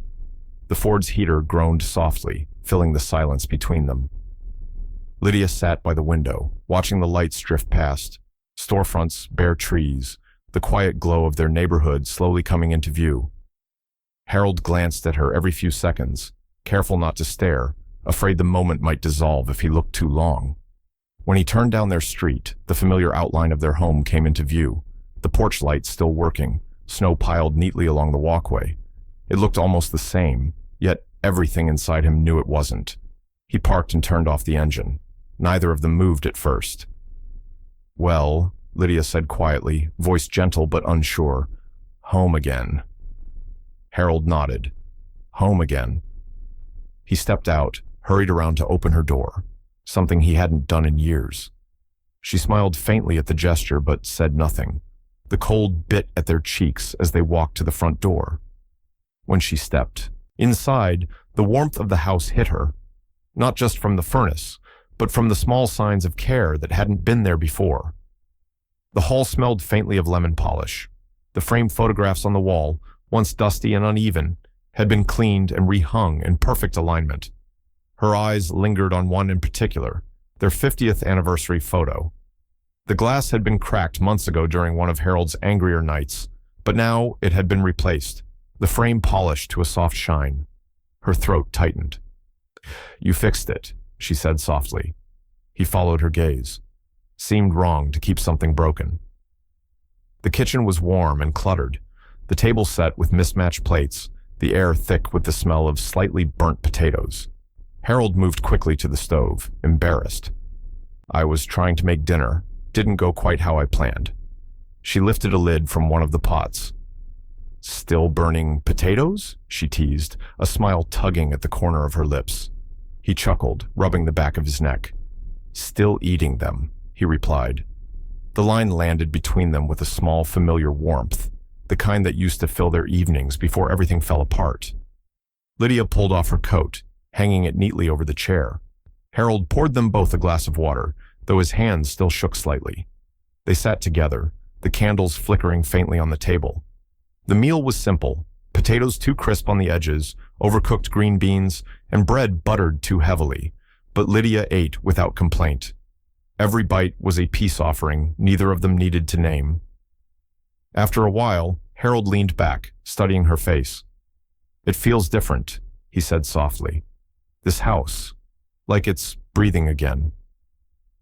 S1: The Ford's heater groaned softly, filling the silence between them. Lydia sat by the window, watching the lights drift past, storefronts, bare trees, the quiet glow of their neighborhood slowly coming into view. Harold glanced at her every few seconds, careful not to stare, afraid the moment might dissolve if he looked too long. When he turned down their street, the familiar outline of their home came into view, the porch light still working, snow piled neatly along the walkway. It looked almost the same, yet everything inside him knew it wasn't. He parked and turned off the engine. Neither of them moved at first. "Well," Lydia said quietly, voice gentle but unsure, "home again." Harold nodded. Home again. He stepped out, hurried around to open her door, something he hadn't done in years. She smiled faintly at the gesture but said nothing. The cold bit at their cheeks as they walked to the front door. When she stepped inside, the warmth of the house hit her, not just from the furnace, but from the small signs of care that hadn't been there before. The hall smelled faintly of lemon polish. The framed photographs on the wall, once dusty and uneven, had been cleaned and rehung in perfect alignment. Her eyes lingered on one in particular, their 50th anniversary photo. The glass had been cracked months ago during one of Harold's angrier nights, but now it had been replaced, the frame polished to a soft shine. Her throat tightened. "You fixed it," she said softly. He followed her gaze. Seemed wrong to keep something broken. The kitchen was warm and cluttered, the table set with mismatched plates, the air thick with the smell of slightly burnt potatoes. Harold moved quickly to the stove, embarrassed. "I was trying to make dinner. Didn't go quite how I planned." She lifted a lid from one of the pots. "Still burning potatoes?" she teased, a smile tugging at the corner of her lips. He chuckled, rubbing the back of his neck. "Still eating them," he replied. The line landed between them with a small, familiar warmth, the kind that used to fill their evenings before everything fell apart. Lydia pulled off her coat, hanging it neatly over the chair. Harold poured them both a glass of water, though his hands still shook slightly. They sat together, the candles flickering faintly on the table. The meal was simple, potatoes too crisp on the edges, overcooked green beans, and bread buttered too heavily, but Lydia ate without complaint. Every bite was a peace offering neither of them needed to name. After a while, Harold leaned back, studying her face. "It feels different," he said softly. "This house, like it's breathing again."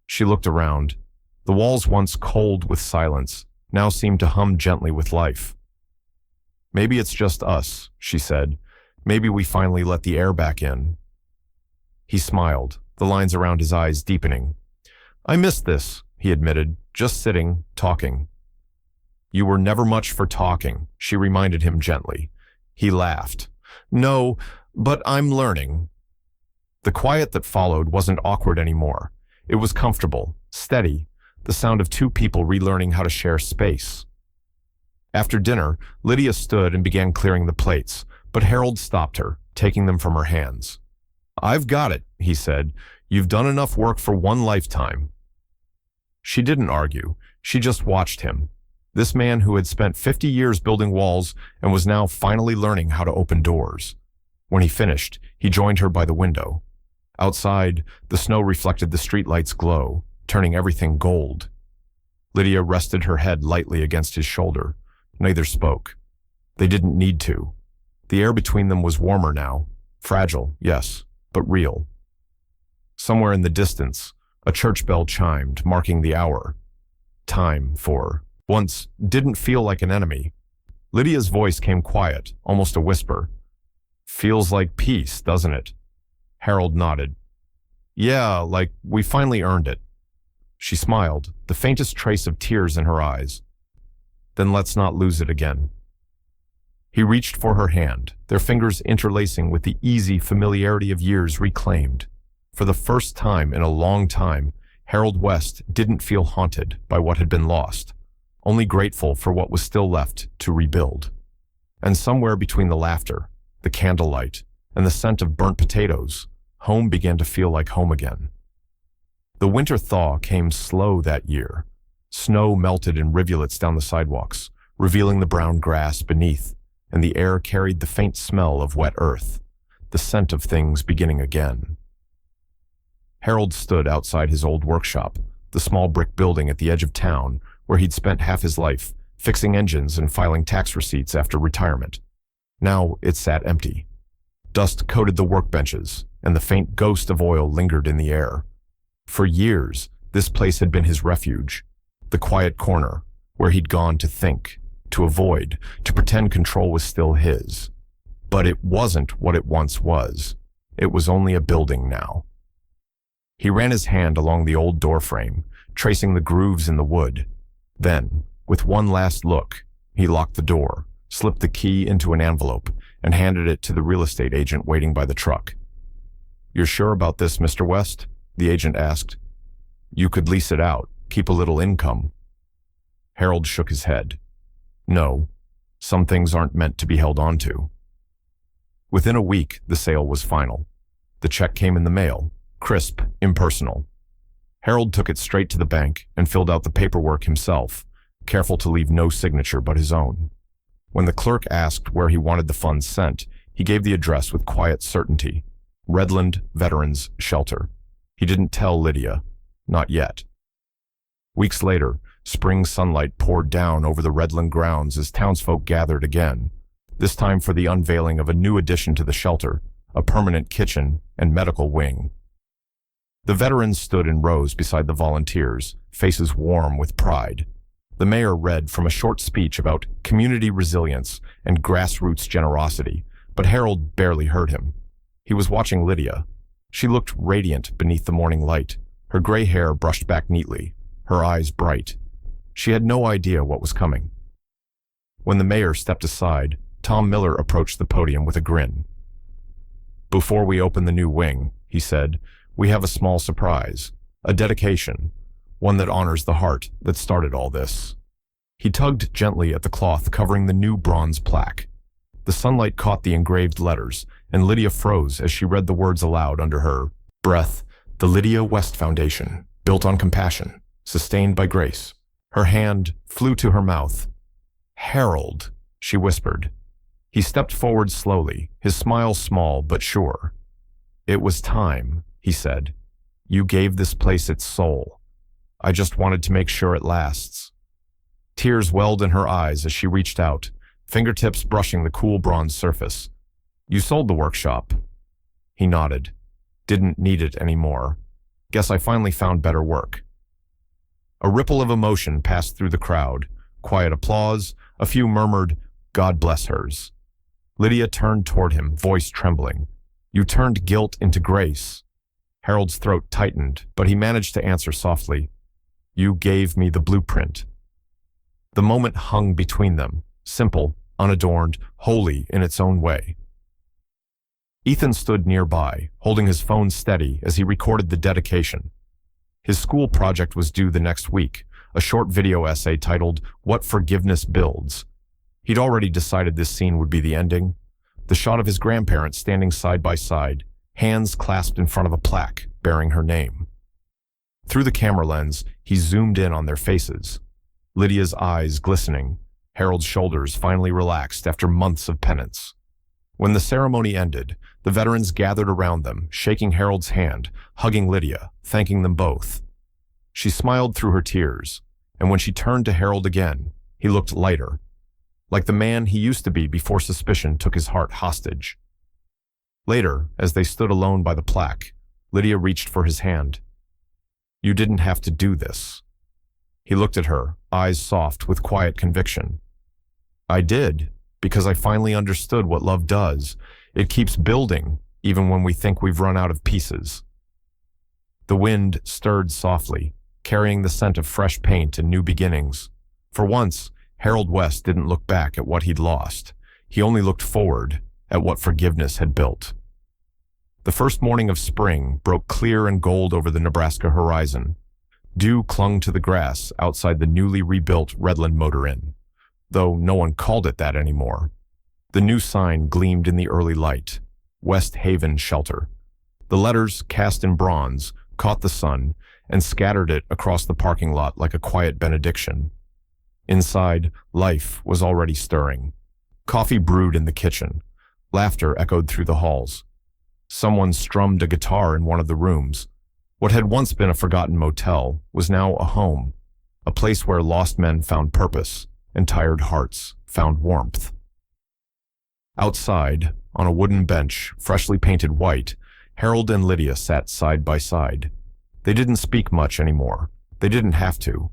S1: She looked around. The walls, once cold with silence, now seemed to hum gently with life. "Maybe it's just us," she said. "Maybe we finally let the air back in." He smiled, the lines around his eyes deepening. "I missed this," he admitted, "just sitting, talking." You were never much for talking, she reminded him gently. He laughed. No, but I'm learning. The quiet that followed wasn't awkward anymore. It was comfortable, steady, the sound of two people relearning how to share space. After dinner, Lydia stood and began clearing the plates, but Harold stopped her, taking them from her hands. I've got it, he said. You've done enough work for one lifetime. She didn't argue. She just watched him. This man who had spent 50 years building walls and was now finally learning how to open doors. When he finished, he joined her by the window. Outside, the snow reflected the streetlight's glow, turning everything gold. Lydia rested her head lightly against his shoulder. Neither spoke. They didn't need to. The air between them was warmer now. Fragile, yes, but real. Somewhere in the distance, a church bell chimed, marking the hour. Time for once didn't feel like an enemy. Lydia's voice came quiet, almost a whisper. Feels like peace, doesn't it? Harold nodded. Yeah, like we finally earned it. She smiled, the faintest trace of tears in her eyes. Then let's not lose it again. He reached for her hand, their fingers interlacing with the easy familiarity of years reclaimed. For the first time in a long time, Harold West didn't feel haunted by what had been lost, only grateful for what was still left to rebuild. And somewhere between the laughter, the candlelight, and the scent of burnt potatoes, home began to feel like home again. The winter thaw came slow that year. Snow melted in rivulets down the sidewalks, revealing the brown grass beneath, and the air carried the faint smell of wet earth, the scent of things beginning again. Harold stood outside his old workshop, the small brick building at the edge of town where he'd spent half his life, fixing engines and filing tax receipts after retirement. Now it sat empty. Dust coated the workbenches, and the faint ghost of oil lingered in the air. For years, this place had been his refuge, the quiet corner, where he'd gone to think, to avoid, to pretend control was still his. But it wasn't what it once was. It was only a building now. He ran his hand along the old doorframe, tracing the grooves in the wood. Then, with one last look, he locked the door, slipped the key into an envelope, and handed it to the real estate agent waiting by the truck. You're sure about this, Mr. West? The agent asked. You could lease it out, keep a little income. Harold shook his head. No, some things aren't meant to be held on to. Within a week, the sale was final. The check came in the mail, crisp, impersonal. Harold took it straight to the bank and filled out the paperwork himself, careful to leave no signature but his own. When the clerk asked where he wanted the funds sent, he gave the address with quiet certainty. Redland Veterans Shelter. He didn't tell Lydia. Not yet. Weeks later, spring sunlight poured down over the Redland grounds as townsfolk gathered again, this time for the unveiling of a new addition to the shelter, a permanent kitchen and medical wing. The veterans stood in rows beside the volunteers, faces warm with pride. The mayor read from a short speech about community resilience and grassroots generosity, but Harold barely heard him. He was watching Lydia. She looked radiant beneath the morning light, her gray hair brushed back neatly, her eyes bright. She had no idea what was coming. When the mayor stepped aside, Tom Miller approached the podium with a grin. Before we open the new wing, he said, we have a small surprise, a dedication, one that honors the heart that started all this. He tugged gently at the cloth covering the new bronze plaque. The sunlight caught the engraved letters, and Lydia froze as she read the words aloud under her breath. The Lydia West Foundation, built on compassion, sustained by grace. Her hand flew to her mouth. Harold, she whispered. He stepped forward slowly, his smile small but sure. It was time, he said. You gave this place its soul. I just wanted to make sure it lasts. Tears welled in her eyes as she reached out, fingertips brushing the cool bronze surface. You sold the workshop. He nodded. Didn't need it anymore. Guess I finally found better work. A ripple of emotion passed through the crowd. Quiet applause. A few murmured, God bless hers. Lydia turned toward him, voice trembling. You turned guilt into grace. Harold's throat tightened, but he managed to answer softly. You gave me the blueprint. The moment hung between them, simple, unadorned, holy in its own way. Ethan stood nearby, holding his phone steady as he recorded the dedication. His school project was due the next week, a short video essay titled "What Forgiveness Builds." He'd already decided this scene would be the ending. The shot of his grandparents standing side by side, hands clasped in front of a plaque bearing her name. Through the camera lens, he zoomed in on their faces. Lydia's eyes glistening, Harold's shoulders finally relaxed after months of penance. When the ceremony ended, the veterans gathered around them, shaking Harold's hand, hugging Lydia, thanking them both. She smiled through her tears, and when she turned to Harold again, he looked lighter, like the man he used to be before suspicion took his heart hostage. Later, as they stood alone by the plaque, Lydia reached for his hand. "You didn't have to do this." He looked at her, eyes soft with quiet conviction. "I did, because I finally understood what love does. It keeps building, even when we think we've run out of pieces." The wind stirred softly, carrying the scent of fresh paint and new beginnings. For once, Harold West didn't look back at what he'd lost. He only looked forward at what forgiveness had built. The first morning of spring broke clear and gold over the Nebraska horizon. Dew clung to the grass outside the newly rebuilt Redland Motor Inn, though no one called it that anymore. The new sign gleamed in the early light, West Haven Shelter. The letters, cast in bronze, caught the sun and scattered it across the parking lot like a quiet benediction. Inside, life was already stirring. Coffee brewed in the kitchen. Laughter echoed through the halls. Someone strummed a guitar in one of the rooms. What had once been a forgotten motel was now a home, a place where lost men found purpose and tired hearts found warmth. Outside, on a wooden bench, freshly painted white, Harold and Lydia sat side by side. They didn't speak much anymore. They didn't have to.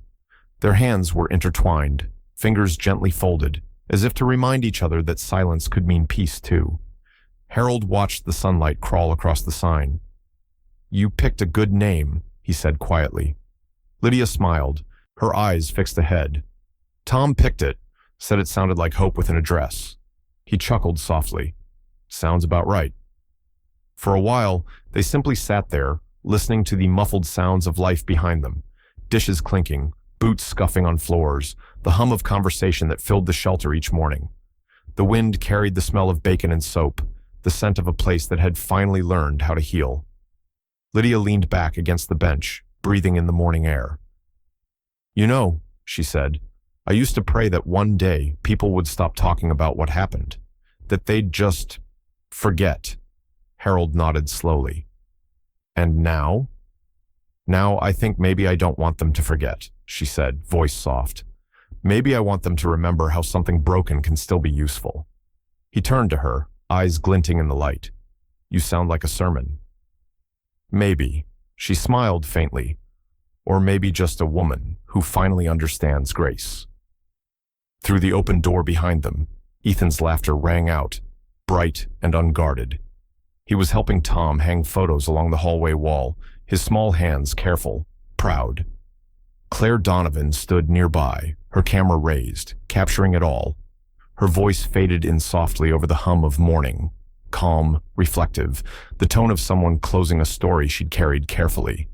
S1: Their hands were intertwined, fingers gently folded, as if to remind each other that silence could mean peace too. Harold watched the sunlight crawl across the sign. "You picked a good name," he said quietly. Lydia smiled, her eyes fixed ahead. "Tom picked it, said it sounded like hope with an address." He chuckled softly. "Sounds about right." For a while, they simply sat there, listening to the muffled sounds of life behind them, dishes clinking, boots scuffing on floors, the hum of conversation that filled the shelter each morning. The wind carried the smell of bacon and soap, the scent of a place that had finally learned how to heal. Lydia leaned back against the bench, breathing in the morning air. "You know," she said, "I used to pray that one day people would stop talking about what happened, that they'd just forget." Harold nodded slowly. "And now?" "Now I think maybe I don't want them to forget," she said, voice soft. "Maybe I want them to remember how something broken can still be useful." He turned to her, eyes glinting in the light. "You sound like a sermon." "Maybe," she smiled faintly. "Or maybe just a woman who finally understands grace." Through the open door behind them, Ethan's laughter rang out, bright and unguarded. He was helping Tom hang photos along the hallway wall, his small hands careful, proud. Claire Donovan stood nearby, her camera raised, capturing it all. Her voice faded in softly over the hum of morning, calm, reflective, the tone of someone closing a story she'd carried carefully.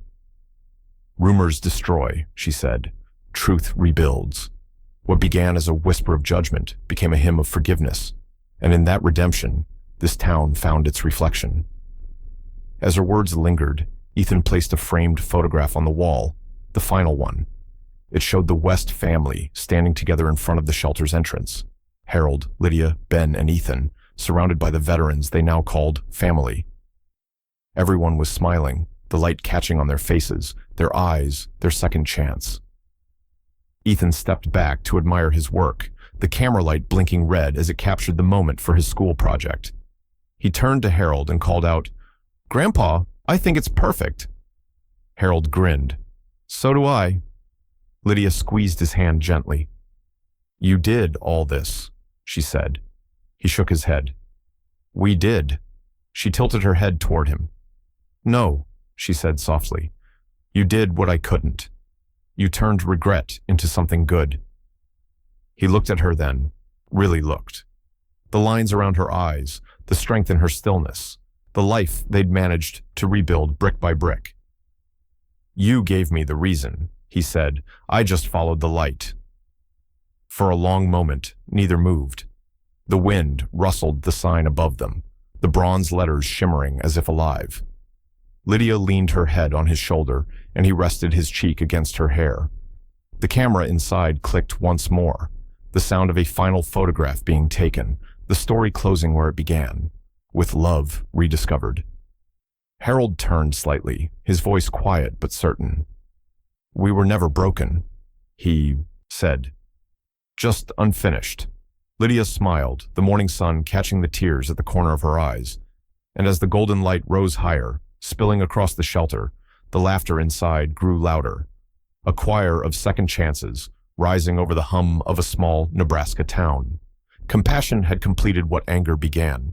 S1: "Rumors destroy," she said. "Truth rebuilds." What began as a whisper of judgment became a hymn of forgiveness, and in that redemption, this town found its reflection. As her words lingered, Ethan placed a framed photograph on the wall, the final one. It showed the West family standing together in front of the shelter's entrance. Harold, Lydia, Ben, and Ethan, surrounded by the veterans they now called family. Everyone was smiling, the light catching on their faces, their eyes, their second chance. Ethan stepped back to admire his work, the camera light blinking red as it captured the moment for his school project. He turned to Harold and called out, "Grandpa, I think it's perfect." Harold grinned. "So do I." Lydia squeezed his hand gently. "You did all this," she said. He shook his head. "We did." She tilted her head toward him. "No," she said softly. "You did what I couldn't. You turned regret into something good." He looked at her then, really looked. The lines around her eyes, the strength in her stillness, the life they'd managed to rebuild brick by brick. "You gave me the reason," he said. "I just followed the light." For a long moment, neither moved. The wind rustled the sign above them, the bronze letters shimmering as if alive. Lydia leaned her head on his shoulder, and he rested his cheek against her hair. The camera inside clicked once more, the sound of a final photograph being taken, the story closing where it began, with love rediscovered. Harold turned slightly, his voice quiet but certain. "We were never broken," he said. "Just unfinished." Lydia smiled, the morning sun catching the tears at the corner of her eyes. And as the golden light rose higher, spilling across the shelter, the laughter inside grew louder. A choir of second chances, rising over the hum of a small Nebraska town. Compassion had completed what anger began.